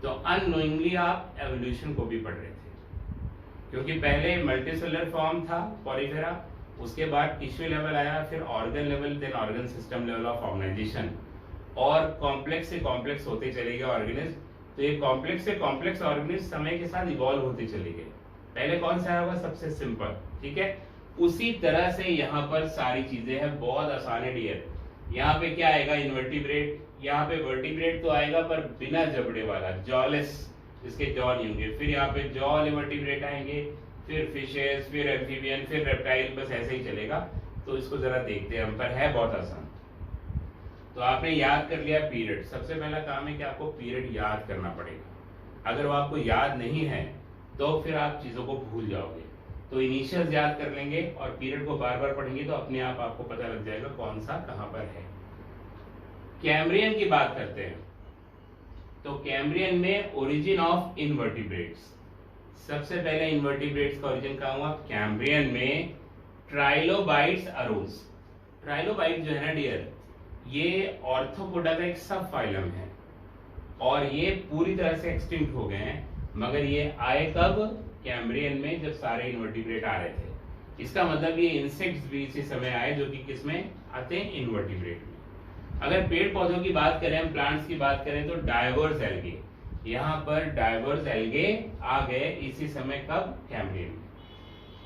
[SPEAKER 1] तो अननोइंगली आप एवोल्यूशन को भी पढ़ रहे थे, क्योंकि पहले मल्टीसेलुलर फॉर्म था पॉलीफेरा, उसके बाद टिश्यू लेवल आया, फिर organ level, then organ system level of organisation, और कॉम्प्लेक्स से कॉम्प्लेक्स होते चले गए ऑर्गेनिज्म। तो ये कॉम्प्लेक्स से कॉम्प्लेक्स ऑर्गेनिज्म समय के साथ इवॉल्व होते चले गए। पहले कौन सा आया होगा? सबसे सिंपल, ठीक है। उसी तरह से यहाँ पर सारी चीजें हैं, बहुत आसान है डियर। यहाँ पे क्या आएगा? इनवर्टिब्रेट। यहाँ पे वर्टिब्रेट तो आएगा पर बिना जबड़े वाला, जॉलेस, जिसके जॉ नहीं होंगे। फिर यहाँ पे जॉल इनवर्टिब्रेट आएंगे, फिर फिशेस, फिर एम्फीबियन, फिर रेप्टाइल, बस ऐसे ही चलेगा। तो इसको जरा देखते हैं हम, पर है बहुत आसान। तो आपने याद कर लिया पीरियड। सबसे पहला काम है कि आपको पीरियड याद करना पड़ेगा। अगर वो आपको याद नहीं है तो फिर आप चीजों को भूल जाओगे। तो इनिशियल्स याद कर लेंगे और पीरियड को बार बार पढ़ेंगे तो अपने आप आपको पता लग जाएगा कौन सा कहां पर है। कैम्ब्रियन की बात करते हैं, तो कैम्ब्रियन में ओरिजिन ऑफ इनवर्टिब्रेट्स। सबसे पहले इनवर्टिब्रेट्स का ओरिजिन कहां हुआ? कैम्ब्रियन में ट्राइलोबाइट्स अरोज। ट्राइलोबाइट जो है ना डियर, ये ऑर्थोपोडा का एक सब फाइलम है और ये पूरी तरह से एक्सटिंक्ट हो गए हैं, मगर ये आए कब? कैम्ब्रियन में, जब सारे इनवर्टिब्रेट आ रहे थे। इसका मतलब ये इंसेक्ट्स भी इसी समय आए जो कि किसमें आते हैं, इनवर्टिब्रेट में। अगर पेड़ पौधों की बात करें, हम प्लांट्स की बात करें तो डाइवर्स एल्गे, यहाँ पर डाइवर्स एल्गे आ गए इसी समय, कब, कैम्ब्रियन में।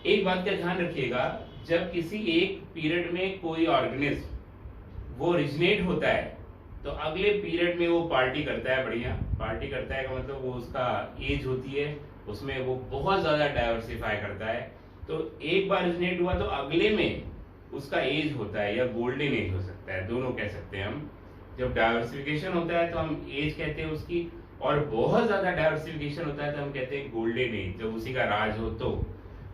[SPEAKER 1] एक बात का ध्यान रखिएगा, जब किसी एक पीरियड में कोई ऑर्गेनिज्म वो ओरिजिनेट होता है तो अगले पीरियड में वो पार्टी करता है, बढ़िया पार्टी करता है का मतलब वो उसका एज होती है, उसमें वो बहुत ज्यादा डाइवर्सिफाई करता है। तो एक बार ओरिजिनेट हुआ तो अगले में उसका एज होता है या गोल्डन एज हो सकता है, दोनों कह सकते हैं हम। जब डाइवर्सिफिकेशन होता है तो हम एज कहते हैं उसकी, और बहुत ज्यादा डाइवर्सिफिकेशन होता है तो हम कहते हैं गोल्डन एज, जब उसी का राज हो।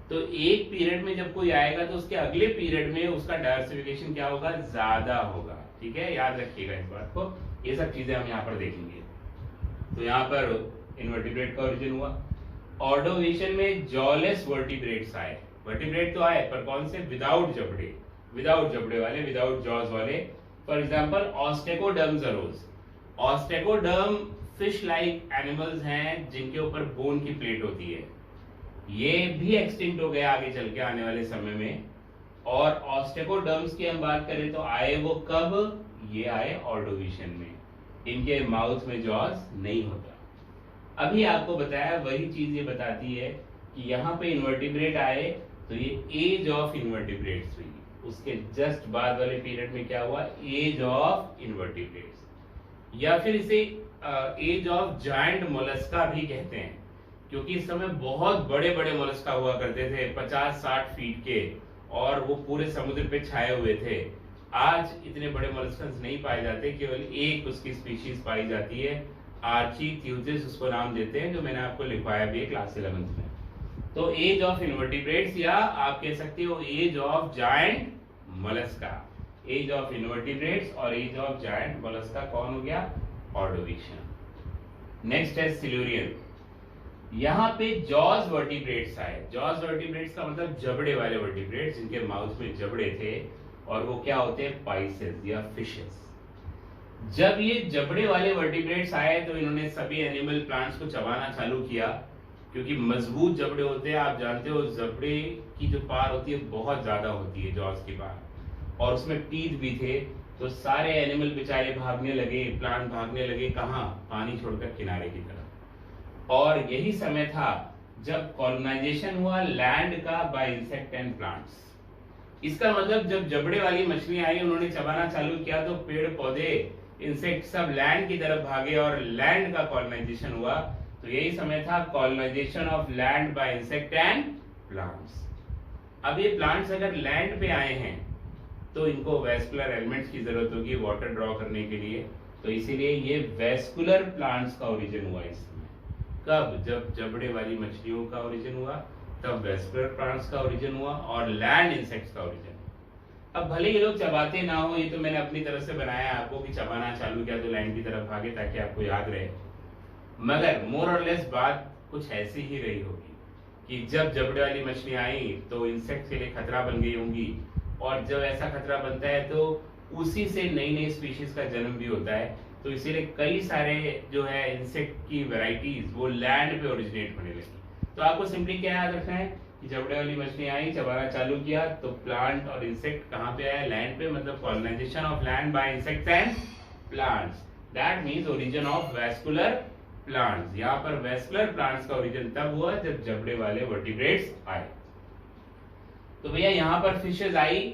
[SPEAKER 1] तो एक पीरियड में जब कोई आएगा तो उसके अगले पीरियड में उसका डाइवर्सिफिकेशन क्या होगा, ज्यादा होगा। ठीक है, याद रखिएगा इस बात को, ये सब चीजें हम यहाँ पर देखेंगे। तो यहाँ पर इनवर्टिब्रेट का ओरिजिन हुआ। ऑर्डोवेशन में जॉलेस वर्टिब्रेट्स आए, वर्टिब्रेट तो आए पर कौन से, विदाउट जबड़े, विदाउट जबड़े वाले, विदाउट जॉज वाले। For example ostracoderms arose. Ostracoderm fish like animals हैं जिनके ऊपर बोन की प्लेट होती है, ये भी एक्सटिंक्ट हो गया आगे चल के आने वाले समय में। और ऑस्टेकोडर्म्स की हम बात करें तो आए वो कब, ये आए ऑर्डोवेशन में, इनके माउथ में जॉज नहीं होता। अभी आपको बताया वही चीज ये बताती है कि यहाँ पे इन्वर्टिब्रेट आए तो ये एज ऑफ इन्वर्टिब्रेट्स हुई, उसके जस्ट बाद वाले पीरियड में क्या हुआ, एज ऑफ इन्वर्टिब्रेट्स, या फिर इसे एज ऑफ जायंट मोलस्का भी कहते हैं, क्योंकि इस समय बहुत बड़े बड़े मोलस्का हुआ करते थे 50-60 फीट के, और वो पूरे समुद्र पे छाए हुए थे। आज इतने बड़े मोलस्कन्स नहीं पाए जाते, केवल एक उसकी स्पीशीज पाई जाती है, आर्चीथ्यूजिस उसको नाम देते हैं, जो मैंने आपको लिखवाया भी है क्लास 11th में। तो एज ऑफ इन्वर्टिब्रेट्स, या आप कह सकते हो age of giant mollusca. Age of invertebrates और एज ऑफ जायंट मोलस्का कौन हो गया, ऑर्डोवेशन। नेक्स्ट है सिल्यूरियन। यहाँ पे जॉज वर्टिब्रेट्स आए। जॉज वर्टिब्रेट्स का मतलब जबड़े वाले वर्टिब्रेट्स, जिनके माउथ में जबड़े थे, और वो क्या होते हैं, पाइसेस या फिशेस। जब ये जबड़े वाले वर्टिब्रेट्स आए तो इन्होंने सभी एनिमल प्लांट्स को चबाना चालू किया, क्योंकि मजबूत जबड़े होते हैं, आप जानते हो जबड़े की जो पार होती है बहुत ज्यादा होती है जॉज की पार, और उसमें टीथ भी थे। तो सारे एनिमल बेचारे भागने लगे, प्लांट भागने लगे, कहाँ, पानी छोड़कर किनारे की तरफ। और यही समय था जब कॉलोनाइजेशन हुआ लैंड का बाय इंसेक्ट एंड प्लांट्स। इसका मतलब जब जबड़े वाली मछलियां आई, उन्होंने चबाना चालू किया तो पेड़ पौधे, इंसेक्ट सब लैंड की तरफ भागे और लैंड का कॉलोनाइजेशन हुआ। तो यही समय था colonisation of land by insect and plants. अब ये प्लांट्स अगर लैंड पे आए हैं तो इनको वेस्कुलर एलिमेंट्स की जरूरत होगी वाटर ड्रॉ करने के लिए, तो इसीलिए ये वेस्कुलर प्लांट्स का ओरिजिन हुआ इस समय। कब, जब जबड़े वाली मछलियों का ओरिजिन हुआ, तब वेस्कुलर प्लांट्स का ओरिजिन हुआ और लैंड इंसेक्ट्स का ओरिजिन। अब भले ये लोग चबाते ना हो, ये तो मैंने अपनी तरफ से बनाया आपको कि चबाना चालू किया तो लैंड की तरफ भागे ताकि आपको याद रहे, मगर मोर और लेस बात कुछ ऐसी ही रही होगी कि जब जबड़े वाली मछलियां आई तो इंसेक्ट के लिए खतरा बन गई होंगी, और जब ऐसा खतरा बनता है तो उसी से नई नई स्पीशीज का जन्म भी होता है। तो इसीलिए कई सारे जो है इंसेक्ट की वैरायटीज वो लैंड पे ओरिजिनेट होने लगी। तो आपको सिंपली क्या याद रखना है कि जबड़े वाली मछलियां आई, चबाना चालू किया तो प्लांट और इंसेक्ट कहाँ पे आया, लैंड पे, मतलब colonisation of land by insects and plants, that means origin of vascular plants. यहाँ पर वेस्कुलर प्लांट्स का ओरिजिन तब हुआ जब जबड़े वाले वर्टिब्रेट्स आए। तो भैया यहाँ पर फिशेज आई,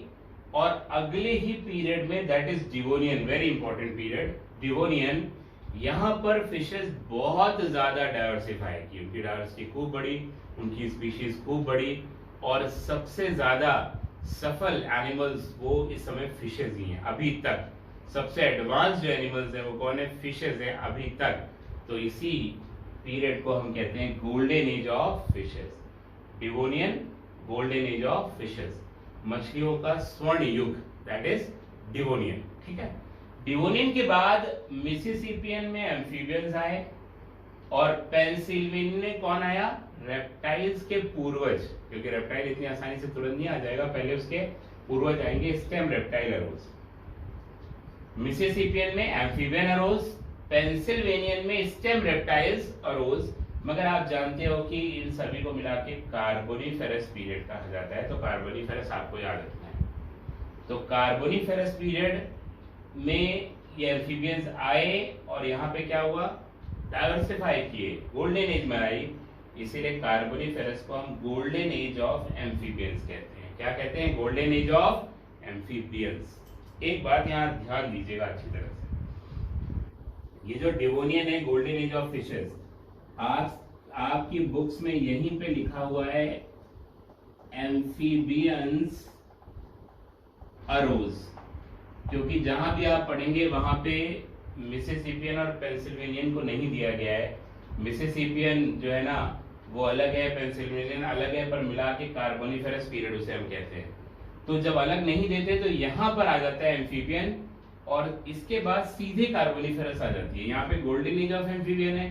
[SPEAKER 1] और अगले ही पीरियड में, that is Devonian, very important period, Devonian, यहाँ पर फिशेज बहुत ज्यादा डाइवर्सिफाई की, उनकी डाइवर्सिटी खूब बढ़ी, उनकी स्पीशीज खूब बढ़ी, और सबसे ज्यादा सफल एनिमल्स वो इस समय फिशेज ही हैं अभी तक। सबसे एडवांस जो एनिमल्स हैं वो कौन है, फिशेज हैं अभी तक। तो इसी पीरियड को हम कहते हैं golden age of fishes, Devonian, golden age of fishes, मछलियों का स्वर्ण युग, दैट इज डिवोनियन। ठीक है, डिवोनियन के बाद मिसिसिपियन में एम्फीबियंस आए, और पेंसिल्वेनियन में कौन आया, रेप्टाइल्स के पूर्वज, क्योंकि रेप्टाइल इतनी आसानी से तुरंत नहीं आ जाएगा, पहले उसके पूर्वज आएंगे, स्टेम रेप्टाइल अरोज। मिसिसिपियन में एम्फीबियन अरोज, पेंसिल्वेनियन में स्टेम रेप्टाइल्स अरोज, मगर आप जानते हो कि इन सभी को मिला के कार्बोनिफेरस पीरियड कहा जाता है। तो कार्बोनिफेरस आपको याद रखना है। तो कार्बोनिफेरस पीरियड में ये एम्फीबियंस आए और यहाँ पे क्या हुआ, डाइवर्सिफाई किए, गोल्डन एज में आई, इसीलिए कार्बोनिफेरस को हम गोल्डन एज ऑफ एम्फीबियंस कहते हैं। क्या कहते हैं? Golden age of amphibians. एक बात यहाँ ध्यान दीजिएगा अच्छी तरह से, ये जो डिवोनियन है गोल्डन एज ऑफ फिशेस, आपकी बुक्स में यहीं पे लिखा हुआ है एम्फीबियंस अरोज, क्योंकि जहां भी आप पढ़ेंगे वहां पे मिसिसिपियन और पेंसिल्वेनियन को नहीं दिया गया है। मिसिसिपियन जो है ना वो अलग है, पेंसिल्वेनियन अलग है, पर मिला के कार्बोनिफेरस पीरियड उसे हम कहते हैं। तो जब अलग नहीं देते तो यहाँ पर आ जाता है एम्फीबियन और इसके बाद सीधे कार्बोनिफेरस आ जाती है। यहाँ पे गोल्डन एज ऑफ एम्फीबियन है,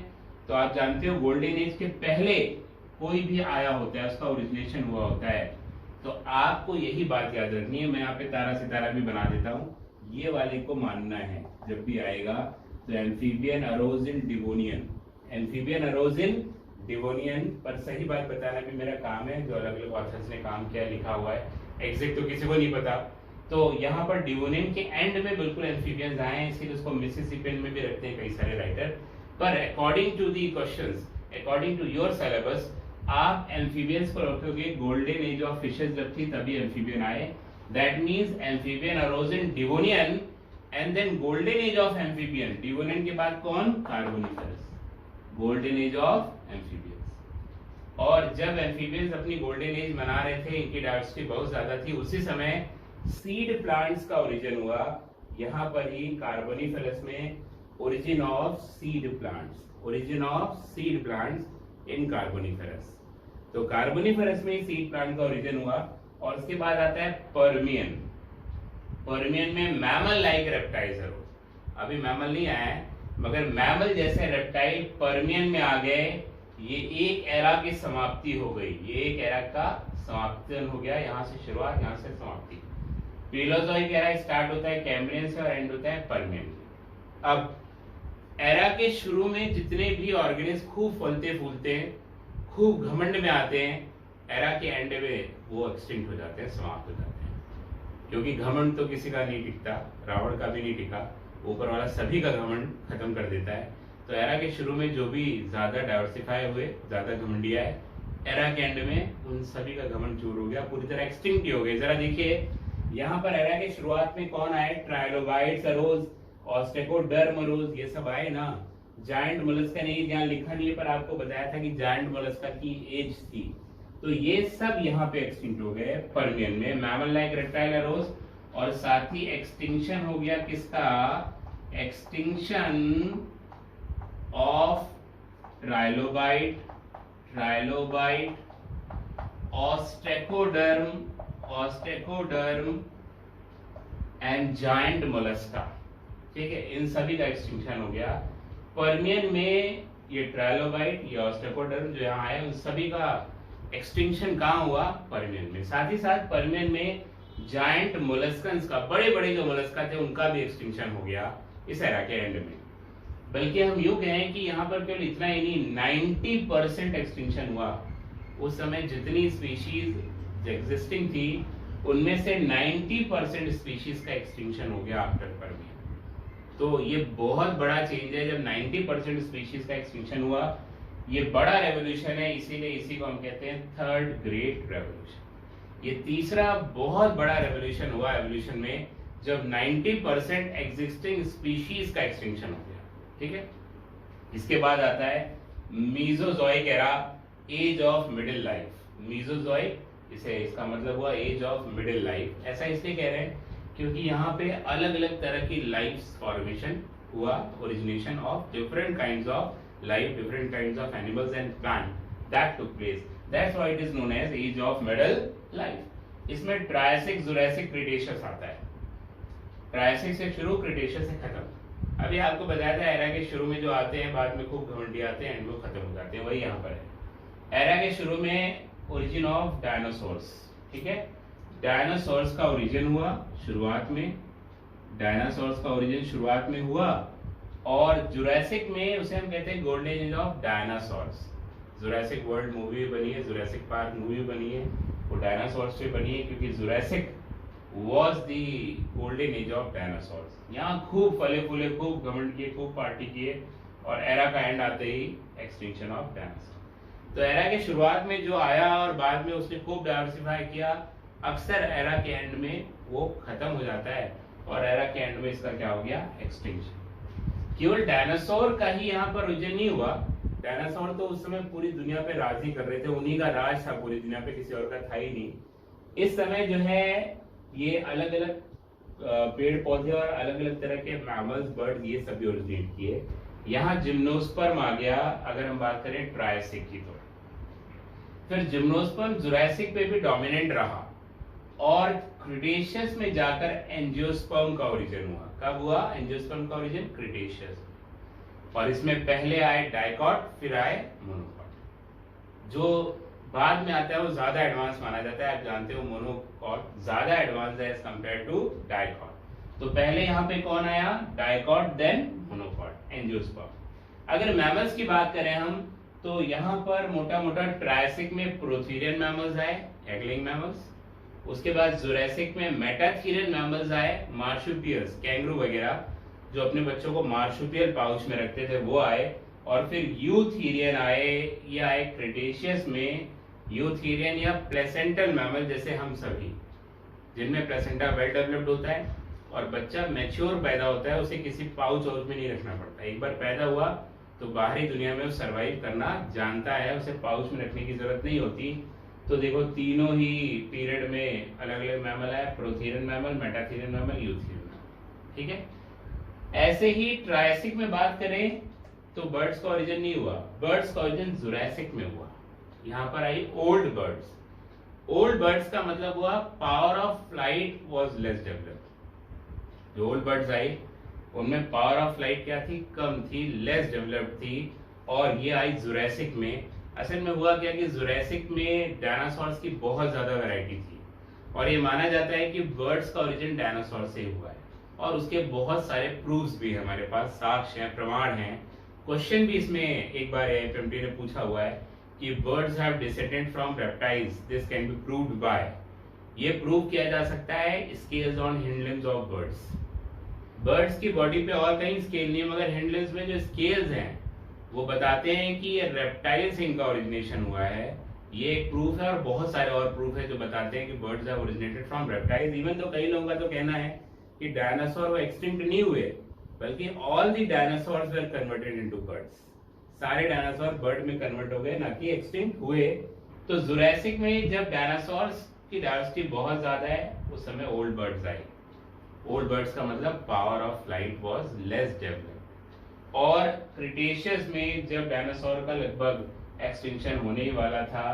[SPEAKER 1] तो आप जानते हो गोल्डन एज के पहले कोई भी आया होता है उसका ओरिजिनेशन हुआ होता है। तो आपको यही बात याद रखनी है। मैं यहाँ पे तारा सितारा भी बना देता हूँ, ये वाले को मानना है जब भी आएगा। तो amphibian arose in Devonian, amphibian arose in Devonian, पर सही बात बताना भी मेरा काम है। जो अलग अलग ऑथर्स ने काम किया लिखा हुआ है, एग्जैक्ट तो किसी को नहीं पता। तो यहाँ पर डिवोनियन के एंड में बिल्कुल एम्फीबियंस आए हैं, इसीलिए उसको मिसिसिपियन में भी रखते हैं कई सारे राइटर। पर according to the questions, according to your syllabus, आप एम्फीबियंस को रखोगे गोल्डन एज ऑफ फिशेस जब थी तभी एम्फीबियन आए। That means amphibian arose in Devonian and then golden age of amphibian. Devonian के बाद कौन? Carboniferous, golden age of amphibians. और जब एम्फीबियंस अपनी गोल्डन एज मना रहे थे, इनकी डाइवर्सिटी बहुत ज्यादा थी, उसी समय सीड प्लांट्स का ओरिजिन हुआ। यहाँ पर ही कार्बोनिफेरस में origin of seed plants, origin of seed plants in Carboniferous. तो कार्बोनिफेरस में सीड प्लांट का ओरिजिन हुआ और उसके बाद आता है पर्मियन। पर्मियन में मैमल लाइक रेप्टाइल्स है। अभी मैमल नहीं आया है, मगर मैमल जैसे रेप्टाइल पर्मियन में आ गए। ये एक एरा की समाप्ति हो गई, ये एक एरा का समाप्तन हो गया। यहाँ से शुरुआत, यहाँ से समाप्ति। पेलोजोइक एरा स्टार्ट होता है कैम्ब्रियन से और एंड होता है पर्मियन। अब एरा के शुरू में जितने भी ऑर्गेनिज्म खूब फलते फूलते हैं, खूब घमंड में आते हैं, एरा के एंड में वो एक्सटिंक्ट हो जाते हैं, समाप्त हो जाते हैं। क्योंकि घमंड तो किसी का नहीं टिकता, रावण का भी नहीं टिका, ऊपर वाला सभी का घमंड खत्म कर देता है। तो एरा के शुरू में जो भी ज्यादा डाइवर्सिफाई हुए, ज्यादा घमंडिया है, एरा के एंड में उन सभी का घमंड चूर हो गया, पूरी तरह एक्सटिंक्ट ही हो गए। जरा देखिए यहाँ पर एरा के शुरुआत में कौन आए? ट्राइलोबाइट्स अरोज, ऑस्टेकोडर्म अरोज, ये सब आए ना। जायंट मोलस्का नहीं, यहाँ लिखा नहीं है, पर आपको बताया था कि जायंट मोलस्का की एज थी। तो ये सब यहाँ पे एक्सटिंक्ट हो गए पर्मियन में, मैमल लाइक रेप्टाइल अरोज। और साथ ही एक्सटिंक्शन हो गया किसका? Extinction of trilobite, trilobite, ostracoderm, ostracoderm and giant mollusca. ठीक है, इन सभी का एक्सटिंक्शन हो गया। पर्मियन में ये ट्राइलोबाइट, ये ऑस्टेकोडर्म जो यहाँ आए, उन सभी का एक्सटिंक्शन कहाँ हुआ? पर्मियन में। साथ ही साथ पर्मियन में जायंट मोलस्कन्स का, बड़े बड़े जो मोलस्का थे उनका भी एक्सटिंक्शन हो गया इस एरा के एंड में। बल्कि हम यूं कहें कि यहाँ पर केवल इतना ही नहीं, 90% एक्सटिंक्शन हुआ। उस समय जितनी स्पीशीज एग्जिस्टिंग थी उनमें से 90% स्पीशीज का एक्सटिंक्शन हो गया आफ्टर पर्मियन। तो ये बहुत बड़ा चेंज है जब 90% स्पीशीज का एक्सटिंक्शन हुआ। ये बड़ा रेवोल्यूशन है, इसीलिए इसी को हम कहते हैं थर्ड ग्रेट रेवोल्यूशन। ये तीसरा बहुत बड़ा रेवोल्यूशन हुआ एवोल्यूशन में जब 90% एग्जिस्टिंग स्पीशीज का एक्सटिंक्शन हो गया। ठीक है, इसके बाद आता है Mesozoic era, age of middle life. Mesozoic, इसे इसका मतलब हुआ एज ऑफ मिडिल लाइफ। ऐसा इसलिए कह रहे हैं क्योंकि यहाँ पे अलग अलग तरह की लाइफ फॉर्मेशन हुआ, origination of different kinds of life, different kinds of animals and plant that took place. That's why it is known as age of middle life. इसमें ट्रायसिक, जुरासिक, क्रिटेशियस आता है। ट्रायसिक से शुरू, Cretaceous से खत्म। अभी आपको बताया था एरा के शुरू में जो आते हैं, बाद में खूब घमंडी आते हैं, एंड में खत्म हो जाते हैं, वही यहाँ पर है। एरा के शुरू में ओरिजिन ऑफ डायनासोर्स। ठीक है, डायनासोर्स का ओरिजिन हुआ शुरुआत में, डायनासोर्स का ओरिजिन शुरुआत में हुआ। और जुरासिक में उसे हम कहते हैं golden age of dinosaurs. Jurassic world movie भी बनी है, जुरासिक पार्क मूवी बनी है, वो डायनासोर्स पे बनी है, क्योंकि Jurassic was the golden age of dinosaurs. यहाँ खूब फले फूले, खूब घमंड किए, खूब पार्टी किए, और एरा का एंड आते ही एक्सटिंक्शन ऑफ डायनासोर। तो एरा के शुरुआत में जो आया और बाद में उसने खूब डाइवर्सिफाई किया, अक्सर एरा के एंड में वो खत्म हो जाता है, और एरा के एंड में इसका क्या हो गया, एक्सटिंक्शन। केवल डायनासोर का ही यहाँ पर ओरिजिन नहीं हुआ, डायनासोर तो उस समय पूरी दुनिया पे राज ही कर रहे थे, उन्हीं का राज था पूरी दुनिया पे, किसी और का था ही नहीं। इस समय जो है ये अलग अलग पेड़ पौधे और अलग अलग तरह के मैमल्स, बर्ड, ये सभी ओरिजिनेट किए। यहाँ जिम्नोस्पर्म आ गया, अगर हम बात करें ट्रायसिक की तो। फिर जिम्नोस्पर्म जुरासिक पे भी डोमिनेंट रहा, और क्रिटेशियस में जाकर एंजियोस्पर्म का ओरिजिन हुआ। कब हुआ एंजियोस्पर्म का ओरिजिन? क्रिटेशियस। और इसमें पहले आए डाइकॉट, फिर आए मोनोकॉट। जो बाद में आता है वो ज्यादा एडवांस माना जाता है, आप जानते हो मोनोकॉट ज्यादा एडवांस है एज कंपेयर टू डाइकॉट। तो पहले यहाँ पे कौन आया? Dicot, then monocot, angiosperm. अगर मैमल्स की बात करें हम, तो यहाँ पर मोटा मोटा ट्रायसिक में प्रोथीरियन मैमल्स आए, हैगलिंग मैमल्स। उसके बाद जुरासिक में मेटाथीरियन मैमल्स आए, मार्शुपियल्स, कैंगरू वगैरह, जो अपने बच्चों को मार्शुपियल पाउच में रखते थे, वो आए। और फिर यूथेरियन आए, ये आए क्रिटेशियस में। यूथेरियन या प्लेसेंटल मैमल, जैसे हम सभी, जिनमें प्लेसेंटा वेल डेवलप्ड होता है और बच्चा मैच्योर पैदा होता है, उसे किसी पाउच वाउच में नहीं रखना पड़ता। एक बार पैदा हुआ तो बाहरी दुनिया में वो सर्वाइव करना जानता है, उसे पाउच में रखने की जरूरत नहीं होती। तो देखो तीनों ही पीरियड में अलग अलग मैमल है, prototherian mammal, metatherian mammal, eutherian mammal, ठीक है। ऐसे ही ट्रायसिक में बात करें तो बर्ड्स का ओरिजिन नहीं हुआ, बर्ड्स का ओरिजिन जुरासिक में हुआ। यहाँ पर आई ओल्ड बर्ड्स। ओल्ड बर्ड्स का मतलब हुआ power of flight was less developed. जो ओल्ड बर्ड्स आई उनमें पावर ऑफ फ्लाइट क्या थी? कम थी, लेस डेवलप्ड थी, और ये आई जुरासिक में। असल में हुआ क्या कि जुरासिक में डायनासोर्स की बहुत ज्यादा वैरायटी थी, और ये माना जाता है कि बर्ड्स का ओरिजिन डायनासोर से ही हुआ है, और उसके बहुत सारे प्रूफ्स भी हमारे पास, साक्ष्य हैं, प्रमाण हैं। क्वेश्चन भी इसमें एक बार एएफएमटी ने पूछा हुआ है कि birds have descended from reptiles, this can be proved bye. ये प्रूव किया जा सकता है scales on hind limbs of birds. Birds की बॉडी पे और कहीं स्केल नहीं है, मगर हिंड लिम्स में जो स्केल्स हैं वो बताते हैं कि ये रेप्टाइल से इनका ओरिजिनेशन हुआ है। ये एक प्रूफ है, और बहुत सारे और प्रूफ है जो बताते हैं कि birds have originated from reptiles. Even तो कई लोगों का तो कहना है कि डायनासोर वो एक्सटिंक्ट नहीं हुए, बल्कि all the dinosaurs were converted into birds. सारे डायनासोर बर्ड में कन्वर्ट हो गए, ना कि एक्सटिंक्ट हुए। तो जुरासिक में जब डायनासोर्स की डायवर्सिटी बहुत ज्यादा है, उस समय ओल्ड बर्ड्स आई। ओल्ड बर्ड्स का मतलब power of flight was less developed. और क्रिटेशियस में जब डायनासोर का लगभग एक्सटिंक्शन होने ही वाला था,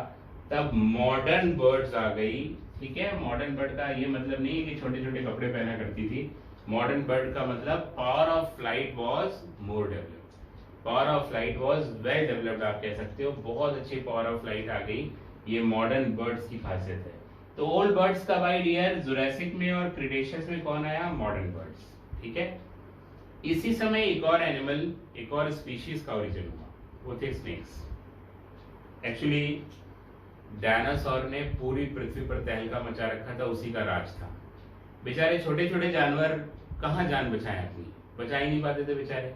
[SPEAKER 1] तब मॉडर्न बर्ड्स आ गई। ठीक है, मॉडर्न बर्ड का ये मतलब नहीं है कि छोटे छोटे कपड़े पहना करती थी। मॉडर्न बर्ड का मतलब power of flight was more developed, power of flight was well developed, आप कह सकते हो। बहुत अच्छी पावर ऑफ फ्लाइट आ गई, ये मॉडर्न बर्ड्स की खासियत है। तो ओल्ड बर्ड्स कब आई डियर? जुरासिक में, और क्रिटेशियस में कौन आया? Modern birds. ठीक है, इसी समय एक और एनिमल, एक और स्पीशीज का ओरिजिन हुआ, वो थे स्नेक्स। एक्चुअली डायनासोर ने पूरी पृथ्वी पर तहलका मचा रखा था, उसी का राज था। बेचारे छोटे छोटे जानवर कहाँ जान बचाएं अपनी, बचा ही नहीं पाते थे बेचारे।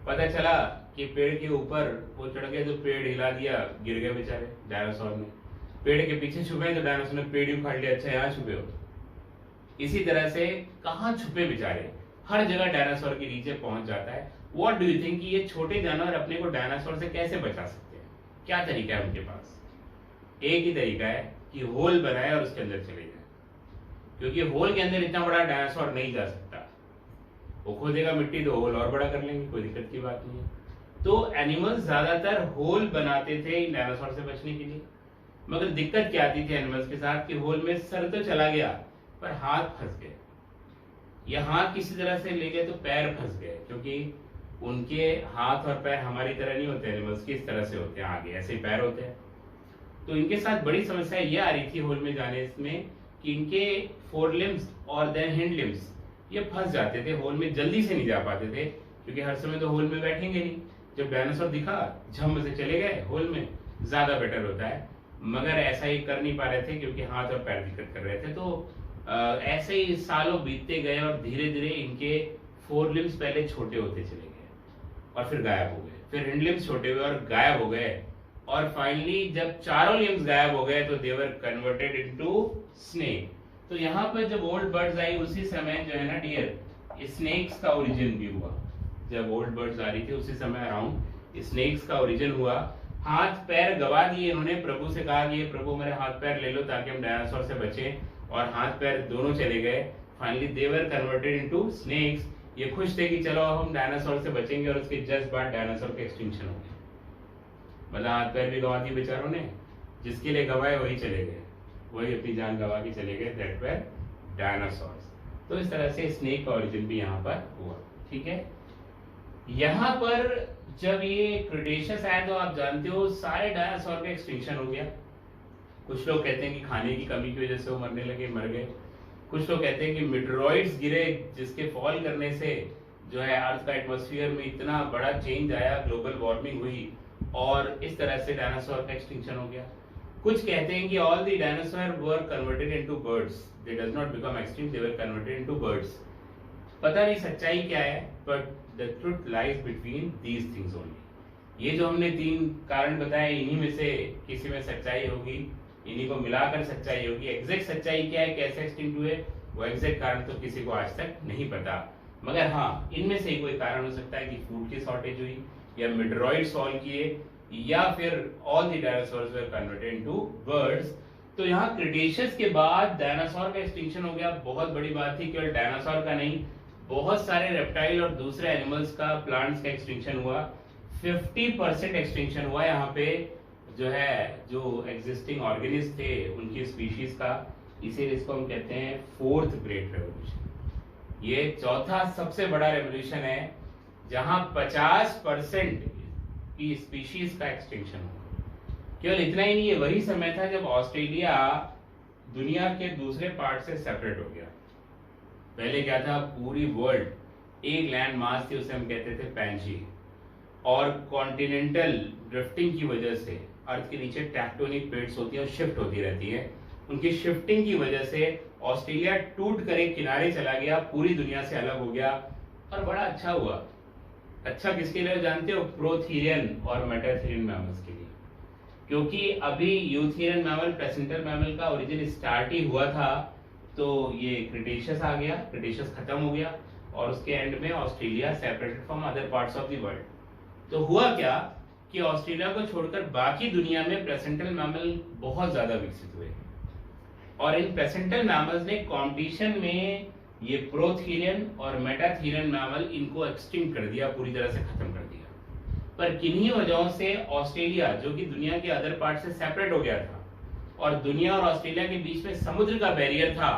[SPEAKER 1] पता चला कि पेड़ के ऊपर वो चढ़ गए तो पेड़ हिला दिया, गिर गए बेचारे डायनासोर में। पेड़ के पीछे छुपे तो डायनासोर ने पेड़ ही उखाड़ लिया, अच्छा यहाँ छुपे हो। इसी तरह से कहाँ छुपे बेचारे, हर जगह डायनासोर के नीचे पहुंच जाता है। व्हाट डू यू थिंक कि ये छोटे जानवर अपने को डायनासोर से कैसे बचा सकते हैं? क्या तरीका है उनके पास? एक ही तरीका है कि होल बनाए और उसके अंदर चले जाए, क्योंकि होल के अंदर इतना बड़ा डायनासोर नहीं जा सकता। वो खोदेगा मिट्टी तो होल और बड़ा कर लेंगे, कोई दिक्कत की बात नहीं है। तो एनिमल्स ज्यादातर होल बनाते थे डायनासोर से बचने के लिए। मगर दिक्कत क्या आती थी एनिमल्स के साथ कि होल में सर तो चला गया पर हाथ फंस गए, या हाथ किसी तरह से ले गए तो पैर फंस गए, क्योंकि उनके हाथ और पैर हमारी तरह नहीं होते, एनिमल्स की इस तरह से होते हैं, आगे ऐसे ही पैर होते हैं। तो इनके साथ बड़ी समस्या ये आ रही थी होल में जाने इसमें कि इनके फोर लिम्स और देन हिंड लिम्स ये फंस जाते थे होल में, जल्दी से नहीं जा पाते थे, क्योंकि हर समय तो होल में बैठेंगे नहीं। जब डायनासोर दिखा झम से चले गए होल में, ज्यादा बेटर होता है, मगर ऐसा ही कर नहीं पा रहे थे क्योंकि हाथ और पैर दिक्कत कर रहे थे। तो ऐसे ही सालों बीतते गए और धीरे धीरे इनके फोर लिम्स पहले छोटे होते चले गए और फिर गायब हो गए, फिर हिंड लिम्स छोटे हुए और गायब हो गए, और फाइनली जब चारों लिम्स गायब हो गए तो दे वर कन्वर्टेड इनटू स्नेक। तो यहाँ पर जब ओल्ड बर्ड्स आई उसी समय जो है ना डियर, स्नेक्स का ओरिजिन भी हुआ। जब ओल्ड बर्ड्स आ रही थी उसी समय अराउंड स्नेक्स का ओरिजिन हुआ। हाथ पैर गवा दिए इन्होंने, प्रभु से कहा कि प्रभु मेरे हाथ पैर ले लो ताकि हम डायनासोर से बचें, और हाथ पैर दोनों चले गए। Finally they were converted into snakes. ये खुश थे कि चलो हम डायनासोर से बचेंगे, और उसके जस्ट बाद डायनासोर का एक्सटिंक्शन हो गया। मतलब हाथ पैर भी गवा दिए बेचारों ने, जिसके लिए गवाए वही चले गए, वही अपनी जान गवा के चले गए, दैट वर डायनासोर्स। तो इस तरह से स्नेक का ओरिजिन भी यहाँ पर हुआ। ठीक है, यहाँ पर जब ये क्रिटेशियस आया तो आप जानते हो सारे डायनासोर का एक्सटिंक्शन हो गया। कुछ लोग कहते हैं कि खाने की कमी की वजह से वो मरने लगे, मर गए। कुछ लोग कहते हैं कि मीटेरॉइड्स गिरे जिसके फॉल करने से जो है अर्थ का एटमॉस्फेयर में इतना बड़ा चेंज आया, ग्लोबल वार्मिंग हुई, और इस तरह से डायनासोर का एक्सटिंक्शन हो गया। कुछ कहते हैं कि all the dinosaur were converted into birds, they does not become extinct, they were converted into birds. पता नहीं सच्चाई क्या है, but the truth lies between these things only. ये जो हमने तीन कारण बताए, इन्हीं में से किसी में सच्चाई होगी, इन्हीं को मिलाकर सच्चाई होगी। एग्जैक्ट सच्चाई क्या है, कैसे एक्सटिंक्ट हुए, वो एग्जैक्ट कारण तो किसी को आज तक नहीं पता। मगर हाँ, इनमें से कोई कारण हो सकता है कि फूड की शॉर्टेज हुई, या मीटेरॉइड सॉल्व किए, या फिर all the dinosaurs were converted into birds. तो यहाँ क्रिटेशियस के बाद डायनासोर का एक्सटिंक्शन हो गया। बहुत बड़ी बात थी, केवल डायनासोर का नहीं, बहुत सारे रेप्टाइल और दूसरे एनिमल्स का, प्लांट्स का एक्सटिंक्शन हुआ। 50% एक्सटिंक्शन हुआ यहाँ पे, जो है जो एग्जिस्टिंग ऑर्गेनिज्म थे उनकी स्पीशीज का। इसीलिए इसको हम कहते हैं फोर्थ ग्रेट रेवोल्यूशन। ये चौथा सबसे बड़ा रेवोल्यूशन है जहां 50% की स्पीशीज का एक्सटिंक्शन हुआ। केवल इतना ही नहीं, ये वही समय था जब ऑस्ट्रेलिया दुनिया के दूसरे पार्ट से सेपरेट हो गया। पहले क्या था, पूरी वर्ल्ड एक लैंड मास थी, उसे हम कहते थे पैंजी, और कॉन्टिनेंटल ड्रिफ्टिंग की वजह से अर्थ के नीचे टेक्टोनिक प्लेट्स होती है और शिफ्ट होती रहती है, उनकी शिफ्टिंग की वजह से ऑस्ट्रेलिया टूट कर एक किनारे चला गया, पूरी दुनिया से अलग हो गया, और बड़ा अच्छा हुआ। अच्छा किसके लिए जानते हो, प्रोथीरियन और मेटाथीरियन मैमल्स के लिए, क्योंकि अभी यूथेरियन मैमल, प्लेसेंटल मैमल का ओरिजिन स्टार्ट ही हुआ था। तो ये क्रिटेशियस आ गया, क्रिटेशियस खत्म हो गया, और उसके एंड में Australia separated from other parts of the world. तो हुआ क्या कि ऑस्ट्रेलिया को छोड़कर बाकी दुनिया में प्लेसेंटल मैमल बहुत ज्यादा विकसित हुए, और इन प्लेसेंटल मैमल्स ने कंपटीशन में ये प्रोथीरियन और मेटाथीरियन मैमल इनको एक्सटिंक्ट कर दिया, पूरी तरह से खत्म कर दिया। पर किन्हीं वजहों से ऑस्ट्रेलिया, जो कि दुनिया के अदर पार्ट से सेपरेट हो गया था, और दुनिया और ऑस्ट्रेलिया के बीच में समुद्र का बैरियर था,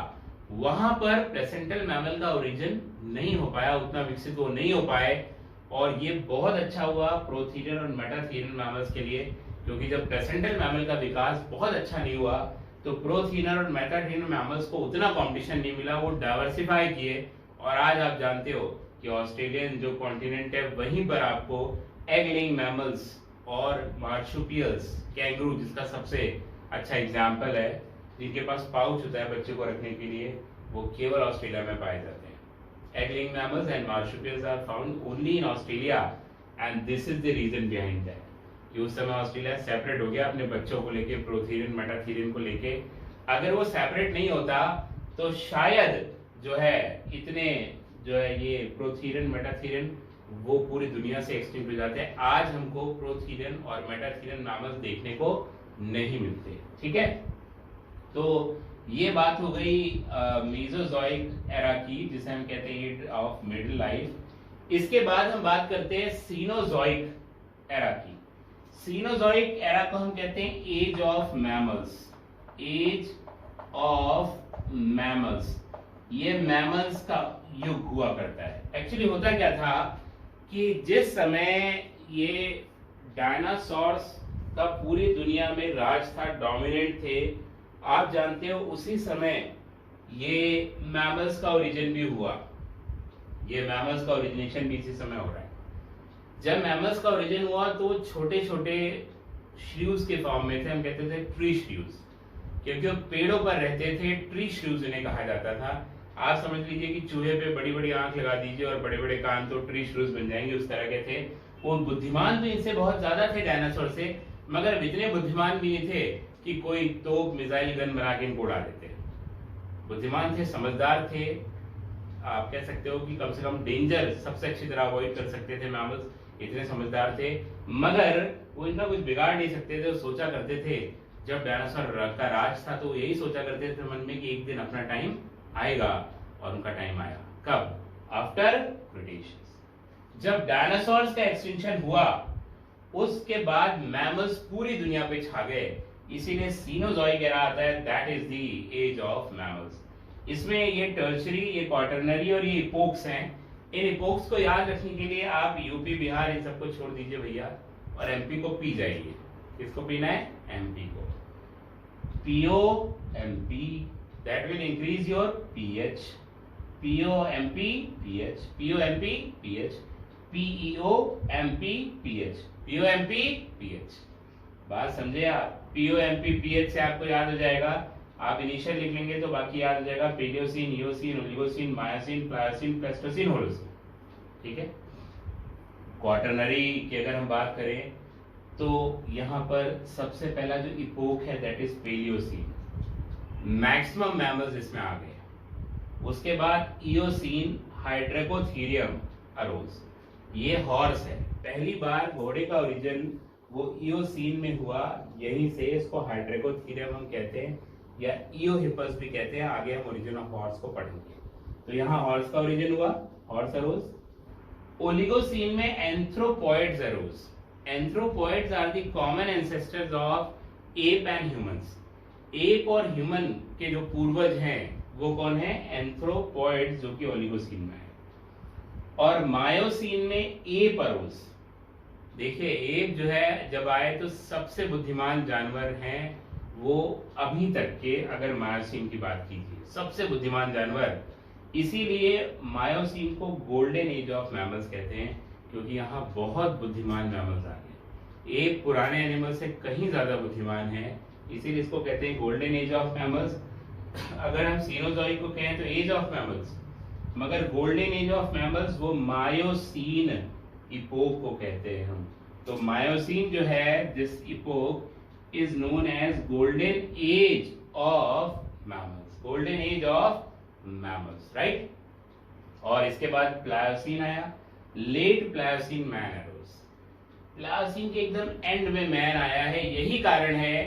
[SPEAKER 1] वहां पर प्लेसेंटल मैमल का ओरिजिन नहीं हो पाया, उतना विकसित वो नहीं हो पाए। और ये बहुत अच्छा हुआ प्रोथीरियन और मेटाथीरियन मैमल्स के लिए, क्योंकि जब प्लेसेंटल मैमल का विकास बहुत अच्छा नहीं हुआ तो प्रोथीरियन और मेटाथीरियन मैमल्स को उतना कंपटीशन नहीं मिला, वो डाइवर्सिफाई किए। और आज आप जानते हो कि ऑस्ट्रेलियन जो कॉन्टिनेंट है वहीं पर आपको एग लेइंग मैमल्स और मार्शुपियल्स, कैंगरू जिसका सबसे अच्छा एग्जाम्पल है, जिनके पास पाउच होता है बच्चे को रखने के लिए, वो केवल ऑस्ट्रेलिया में पाए जाते हैं। Egg laying mammals and marsupials are found only in Australia, and this is the reason behind that. कि उस समय ऑस्ट्रेलिया सेपरेट हो गया अपने बच्चों को लेके, प्रोथीरियन मेटाथीरियन को लेके। अगर वो सेपरेट नहीं होता तो शायद जो है इतने जो है ये प्रोथीरियन मेटाथीरियन वो पूरी दुनिया से एक्सटिंक्ट हो जाते हैं। आज हमको प्रोथीरियन और मेटाथीरियन मैमल्स देखने को नहीं मिलते। ठीक है, तो ये बात हो गई मेसोजोइक एरा की, जिसे हम कहते हैं एज ऑफ मिडिल लाइफ। इसके बाद हम बात करते हैं सीनोजोइक एरा की। सीनोजोइक एरा को हम कहते हैं age of mammals, age of mammals. ये मैमल्स का युग हुआ करता है। एक्चुअली होता क्या था कि जिस समय ये डायनासोर्स का पूरी दुनिया में राज था, डोमिनेंट थे, आप जानते हो उसी समय ये मैमल्स का ओरिजिन भी हुआ। ये मैमल्स का ओरिजिनेशन भी इसी समय हो रहा है। जब मैमल्स का ओरिजिन हुआ तो छोटे छोटे श्रीव्स के फॉर्म में थे, हम कहते थे ट्री श्रीव्स, क्योंकि वो पेड़ों पर रहते थे, ट्री श्रीव्स उन्हें कहा जाता था। आप समझ लीजिए कि चूहे पे बड़ी बड़ी आंख लगा दीजिए और बड़े बड़े कान, तो ट्री श्रीव्स बन जाएंगे, उस तरह के थे। वो बुद्धिमान तो इनसे बहुत ज्यादा थे डायनासोर से, मगर इतने बुद्धिमान भी नहीं थे कि कोई तोप मिसाइल गन बना के इनको उड़ा देते। बुद्धिमान थे, समझदार थे, आप कह सकते हो कि कम से कम डेंजर सबसे अच्छी तरह अवॉइड कर सकते थे मैमल्स, इतने समझदार थे। मगर वो इनका कुछ बिगाड़ नहीं सकते थे। वो सोचा करते थे, जब डायनासोर का राज था तो यही सोचा करते थे मन में कि एक दिन अपना टाइम आएगा, और उनका टाइम आया। कब? After Cretaceous. जब डायनासोर्स का एक्सटिंक्शन हुआ उसके बाद मैमल्स पूरी दुनिया पे छा गए, इसीलिए सीनोजॉइक एरा आता है, that is the age of mammals. इसमें ये टर्शरी, ये क्वार्टरनरी और ये इपोक्स हैं। इन इपोक्स को याद रखने के लिए आप यूपी, बिहार इन सबको छोड़ दीजिए भैया, और एमपी को पी जाइए। किसको पीना है? एमपी को। PO MP, that will increase your pH. PO MP pH, PO MP pH, PEO MP pH, PO MP pH. बात समझे आप? पीओ एमपी पीएच से आपको याद हो जाएगा, आप इनिशियल लिख लेंगे तो बाकी याद हो जाएगा, Palaeocene, eosin, Oligocene, myosin, Pliocene, Pleistocene, Holocene. ठीक है। क्वार्टरनरी की अगर हम बात करें तो यहाँ पर सबसे पहला जो इपोक है that is Palaeocene, maximum mammals इसमें आ गए। उसके बाद इयोसिन, हाइड्रेकोथीरियम अरोज, ये हॉर्स है। पहली बार घोड़े का ओरिजिन वो इयोसिन में हुआ, यहीं से इसको हाइड्रेकोथीरियम हम कहते हैं, या इयोहिपस भी कहते हैं। आगे हम ओरिजिन ऑफ हॉर्स को पढ़ेंगे। तो यहाँ हॉर्स का ओरिजिन हुआ, हॉर्स अरोज। ओलिगोसीन में anthropoids arose. Anthropoids are the common ancestors of ape and humans. Ape और ह्यूमन के जो पूर्वज हैं वो कौन है? एंथ्रोपॉइड्स, जो कि ओलिगोसीन में है। और मायोसीन में एप अरोज। देखिए एप जो है जब आए तो सबसे बुद्धिमान जानवर हैं वो अभी तक के, अगर मायोसीन की बात कीजिए, सबसे बुद्धिमान जानवर। इसीलिए मायोसीन को गोल्डन एज ऑफ मैमल्स कहते हैं, क्योंकि यहाँ बहुत बुद्धिमान मैमल्स आ गए। एप पुराने एनिमल से कहीं ज्यादा बुद्धिमान है, इसीलिए इसको कहते हैं गोल्डन एज ऑफ मैमल्स। अगर हम सीनोजॉइक को कहें तो एज ऑफ मैमल्स, मगर गोल्डन एज ऑफ मैमल्स वो मायोसीन इपोक को कहते हैं हम। तो मायोसीन जो है, this epoch is known as golden age of mammals, golden age of mammals, right? और इसके बाद प्लायोसीन आया, late Pliocene man arose. Pliocene के एकदम एंड में मैन आया है। यही कारण है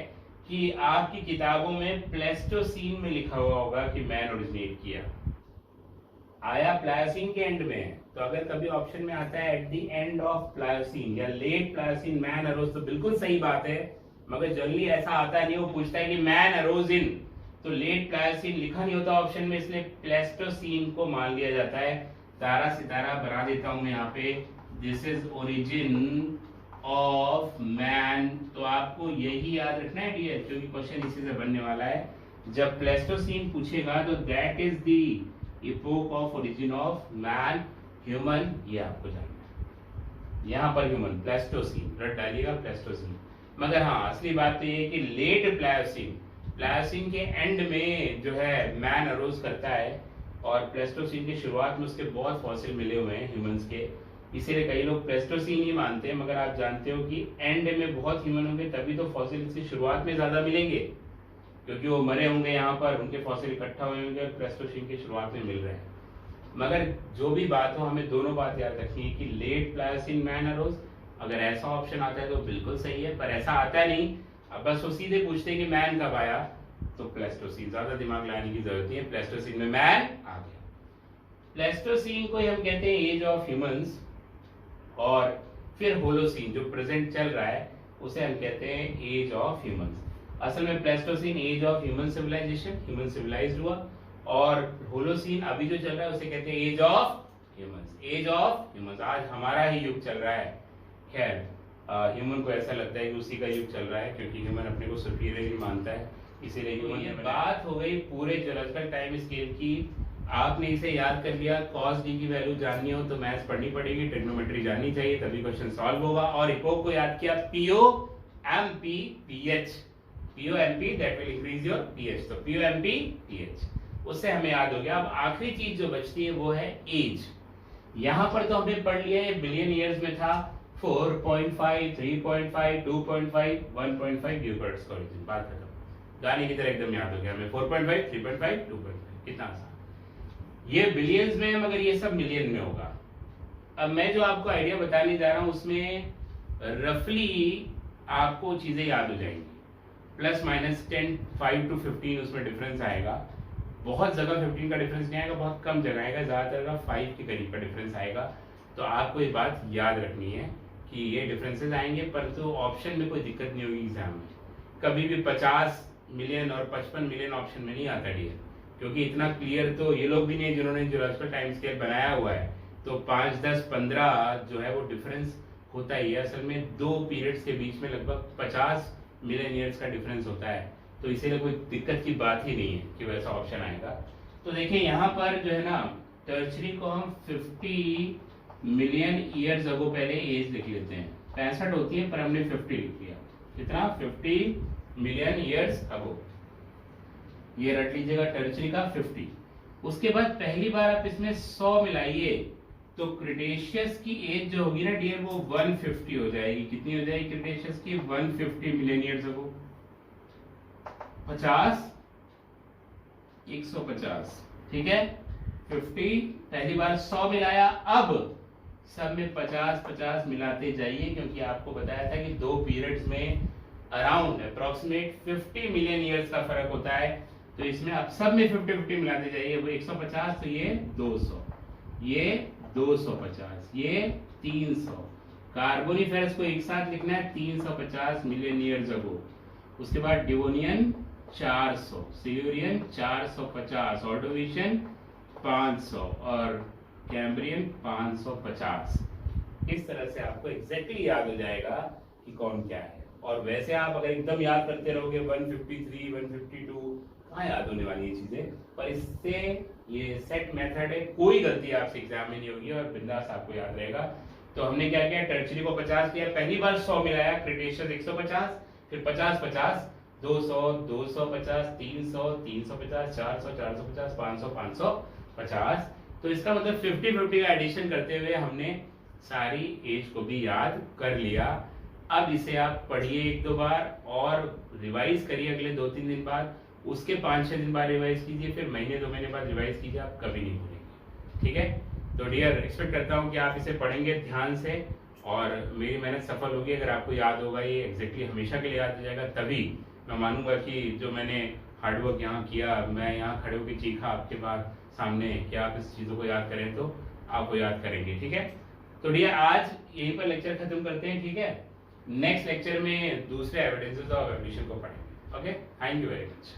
[SPEAKER 1] कि आपकी किताबों में प्लेस्टोसीन में लिखा हुआ होगा कि मैन ओरिजिनेट किया। आया प्लायोसीन के एंड में, तो अगर कभी ऑप्शन में आता है at the end of Pliocene या लेट प्लायोसीन मैन अरोज, तो बिल्कुल सही बात है। मगर जनरली ऐसा आता नहीं, वो पूछता है कि मैन अरोज इन, तो लेट प्लायोसीन लिखा नहीं होता ऑप्शन में, इसलिए प्लेस्टोसीन को मान लिया जाता है। तारा सितारा बना देता हूं मैं यहाँ पे, this is origin of man. तो आपको यही याद रखना है डियर, क्योंकि क्वेश्चन इसी से बनने वाला है। जब प्लेस्टोसीन पूछेगा तो that is the epoch of origin of man, human, ये आपको जानना है। यहाँ पर ह्यूमन, प्लेस्टोसीन रट डालिएगा, प्लेस्टोसीन। मगर हाँ, असली बात तो ये कि लेट प्लायोसीन, प्लायोसीन के एंड में जो है मैन अरोज करता है, और प्लेस्टोसीन की शुरुआत में उसके बहुत फॉसिल मिले हुए हैं ह्यूमंस के, इसीलिए कई लोग प्लेस्टोसीन ही मानते हैं। मगर आप जानते हो कि एंड में बहुत ह्यूमन होंगे, तभी तो फॉसिल इसकी शुरुआत में ज्यादा मिलेंगे, क्योंकि वो मरे होंगे यहाँ पर, उनके फॉसिल इकट्ठा हुए होंगे और प्लेस्टोसीन की शुरुआत में मिल रहे हैं। मगर जो भी बात हो, हमें दोनों बात याद रखनी है कि लेट प्लायोसीन मैन अरोज, अगर ऐसा ऑप्शन आता है तो बिल्कुल सही है, पर ऐसा आता नहीं। अब बस वो सीधे पूछते हैं कि मैन कब आया, तो प्लेस्टोसीन, ज्यादा दिमाग लगाने की जरूरत नहीं है, प्लेस्टोसीन में मैन आ गया। प्लेस्टोसीन को हम कहते हैं एज ऑफ ह्यूमंस, और फिर होलोसीन जो प्रेजेंट चल रहा है उसे हम कहते हैं एज ऑफ ह्यूमंस। असल में Pleistocene age of human civilisation, human civilised हुआ, और होलोसीन अभी जो चल रहा है उसे कहते हैं age of humans. Age of humans, आज हमारा ही युग चल रहा है। खैर ह्यूमन को ऐसा लगता है कि उसी का युग चल रहा है, क्योंकि ह्यूमन अपने को सुपीरियर मानता है, इसीलिए ह्यूमन। ये बात हो गई पूरे ज्योलॉजिकल टाइम स्केल की। आपने इसे याद कर लिया, cos d की वैल्यू जाननी हो तो मैथ्स पढ़नी पड़ेगी, ट्रिग्नोमेट्री जाननी चाहिए, तभी क्वेश्चन सॉल्व होगा। और इपोक को याद किया, PO MP pH, POMP that will increase your pH, तो POMP पीएच उससे हमें याद हो गया। अब आखिरी चीज जो बचती है वो है एज। यहां पर तो हमने पढ़ लिया है बिलियन ईयर्स में था 4.5, 3.5, 2.5, 1.5 यूपर्ट्स का ओरिजिन, बात खत्म। गाने की तरह एकदम याद हो गया हमें 4.5, 3.5, 2.5, कितना आसान। ये बिलियंस में है मगर ये सब मिलियन में होगा। अब मैं जो आपको आइडिया बताने जा रहा हूं उसमें रफली आपको चीजें याद हो जाएंगी। प्लस माइनस 10, 5 to 15 उसमें डिफरेंस आएगा। बहुत जगह 15 का डिफरेंस नहीं आएगा, बहुत कम जगह आएगा, ज्यादातर का 5 के करीब का डिफरेंस आएगा। तो आपको ये बात याद रखनी है कि ये डिफरेंसेस आएंगे, परंतु ऑप्शन में कोई दिक्कत नहीं होगी एग्जाम में। कभी भी 50 मिलियन और 55 मिलियन ऑप्शन में नहीं आता डियर, क्योंकि इतना क्लियर तो ये लोग भी नहीं जिन्होंने ज्योलॉजिकल टाइम स्केल बनाया हुआ है। तो 5, 10, 15 जो है वो डिफरेंस होता ही है। असल में दो पीरियड्स के बीच में लगभग 50 मिलियन ईयर्स का डिफरेंस होता है, तो इसीलिए कोई दिक्कत की बात ही नहीं है कि वैसा ऑप्शन आएगा। तो देखिए यहाँ पर जो है ना टर्चरी को हम 50 मिलियन ईयर्स अगो पहले एज लिख लेते हैं। 65 होती है पर हमने 50 लिख लिया। कितना? 50 मिलियन ईयर्स अगो, ये रट लीजिएगा टर्चरी का 50। उसके बाद पहली बार आप इसमें 100 मिलाइए तो क्रिटेशियस की एज जो होगी ना डियर वो 150 हो जाएगी। कितनी हो जाएगी क्रिटेशियस की? 150 मिलियन ईयर्स अगो। 50, 150, ठीक है। 50 पहली बार 100 मिलाया, अब सब में 50-50 मिलाते जाइए, क्योंकि आपको बताया था कि दो पीरियड्स में अराउंड अप्रोक्सीमेट 50 मिलियन ईयर्स का फर्क होता है। तो इसमें आप सब में 50-50 मिलाते जाइए। वो 150 तो ये 200, ये 250, ये 300। कार्बोनिफेरस को एक साथ लिखना है 350 मिलियन ईयर्स अगो। उसके बाद डिवोनियन 400, सिल्यूरियन 450, ऑर्डोविशियन 500 और कैम्ब्रियन 550। इस तरह से आपको एग्जैक्टली याद हो जाएगा कि कौन क्या है। और वैसे आप अगर एकदम याद करते रहोगे 153, 152, कहाँ याद होने वाली ये चीजें। पर इससे ये सेट मेथड है, कोई गलती आपसे एग्जाम में नहीं होगी और बिंदास आपको याद रहेगा। तो हमने क्या किया, टर्चरी को 50 किया, पहली बार 100 मिलाया, क्रिटेशियस 150, फिर 50-50, 200, 250, 300, 350, 400, 450, 500, 550। तो इसका मतलब 50-50 का एडिशन करते हुए हमने सारी एज को भी याद कर लिया। अब इसे आप पढ़िए 1-2 बार और रिवाइज करिए अगले 2-3 दिन बाद, उसके 5-6 दिन बाद रिवाइज कीजिए, फिर महीने 2 महीने बाद रिवाइज कीजिए, आप कभी नहीं भूलेंगे। ठीक है। तो डियर एक्सपेक्ट करता हूँ कि आप इसे पढ़ेंगे ध्यान से और मेरी मेहनत सफल होगी। अगर आपको याद होगा, ये एग्जैक्टली हमेशा के लिए याद हो जाएगा, तभी मैं मानूंगा कि जो मैंने हार्डवर्क यहाँ किया, मैं यहाँ खड़े होकर चीखा आपके पास सामने कि आप इस चीज़ों को याद करें, तो आपको याद करेंगे। ठीक है। तो डियर आज यहीं पर लेक्चर खत्म करते हैं। ठीक है। नेक्स्ट लेक्चर में दूसरे एविडेंसेस ऑफ एवोल्यूशन को पढ़ेंगे। Okay, thank you very much.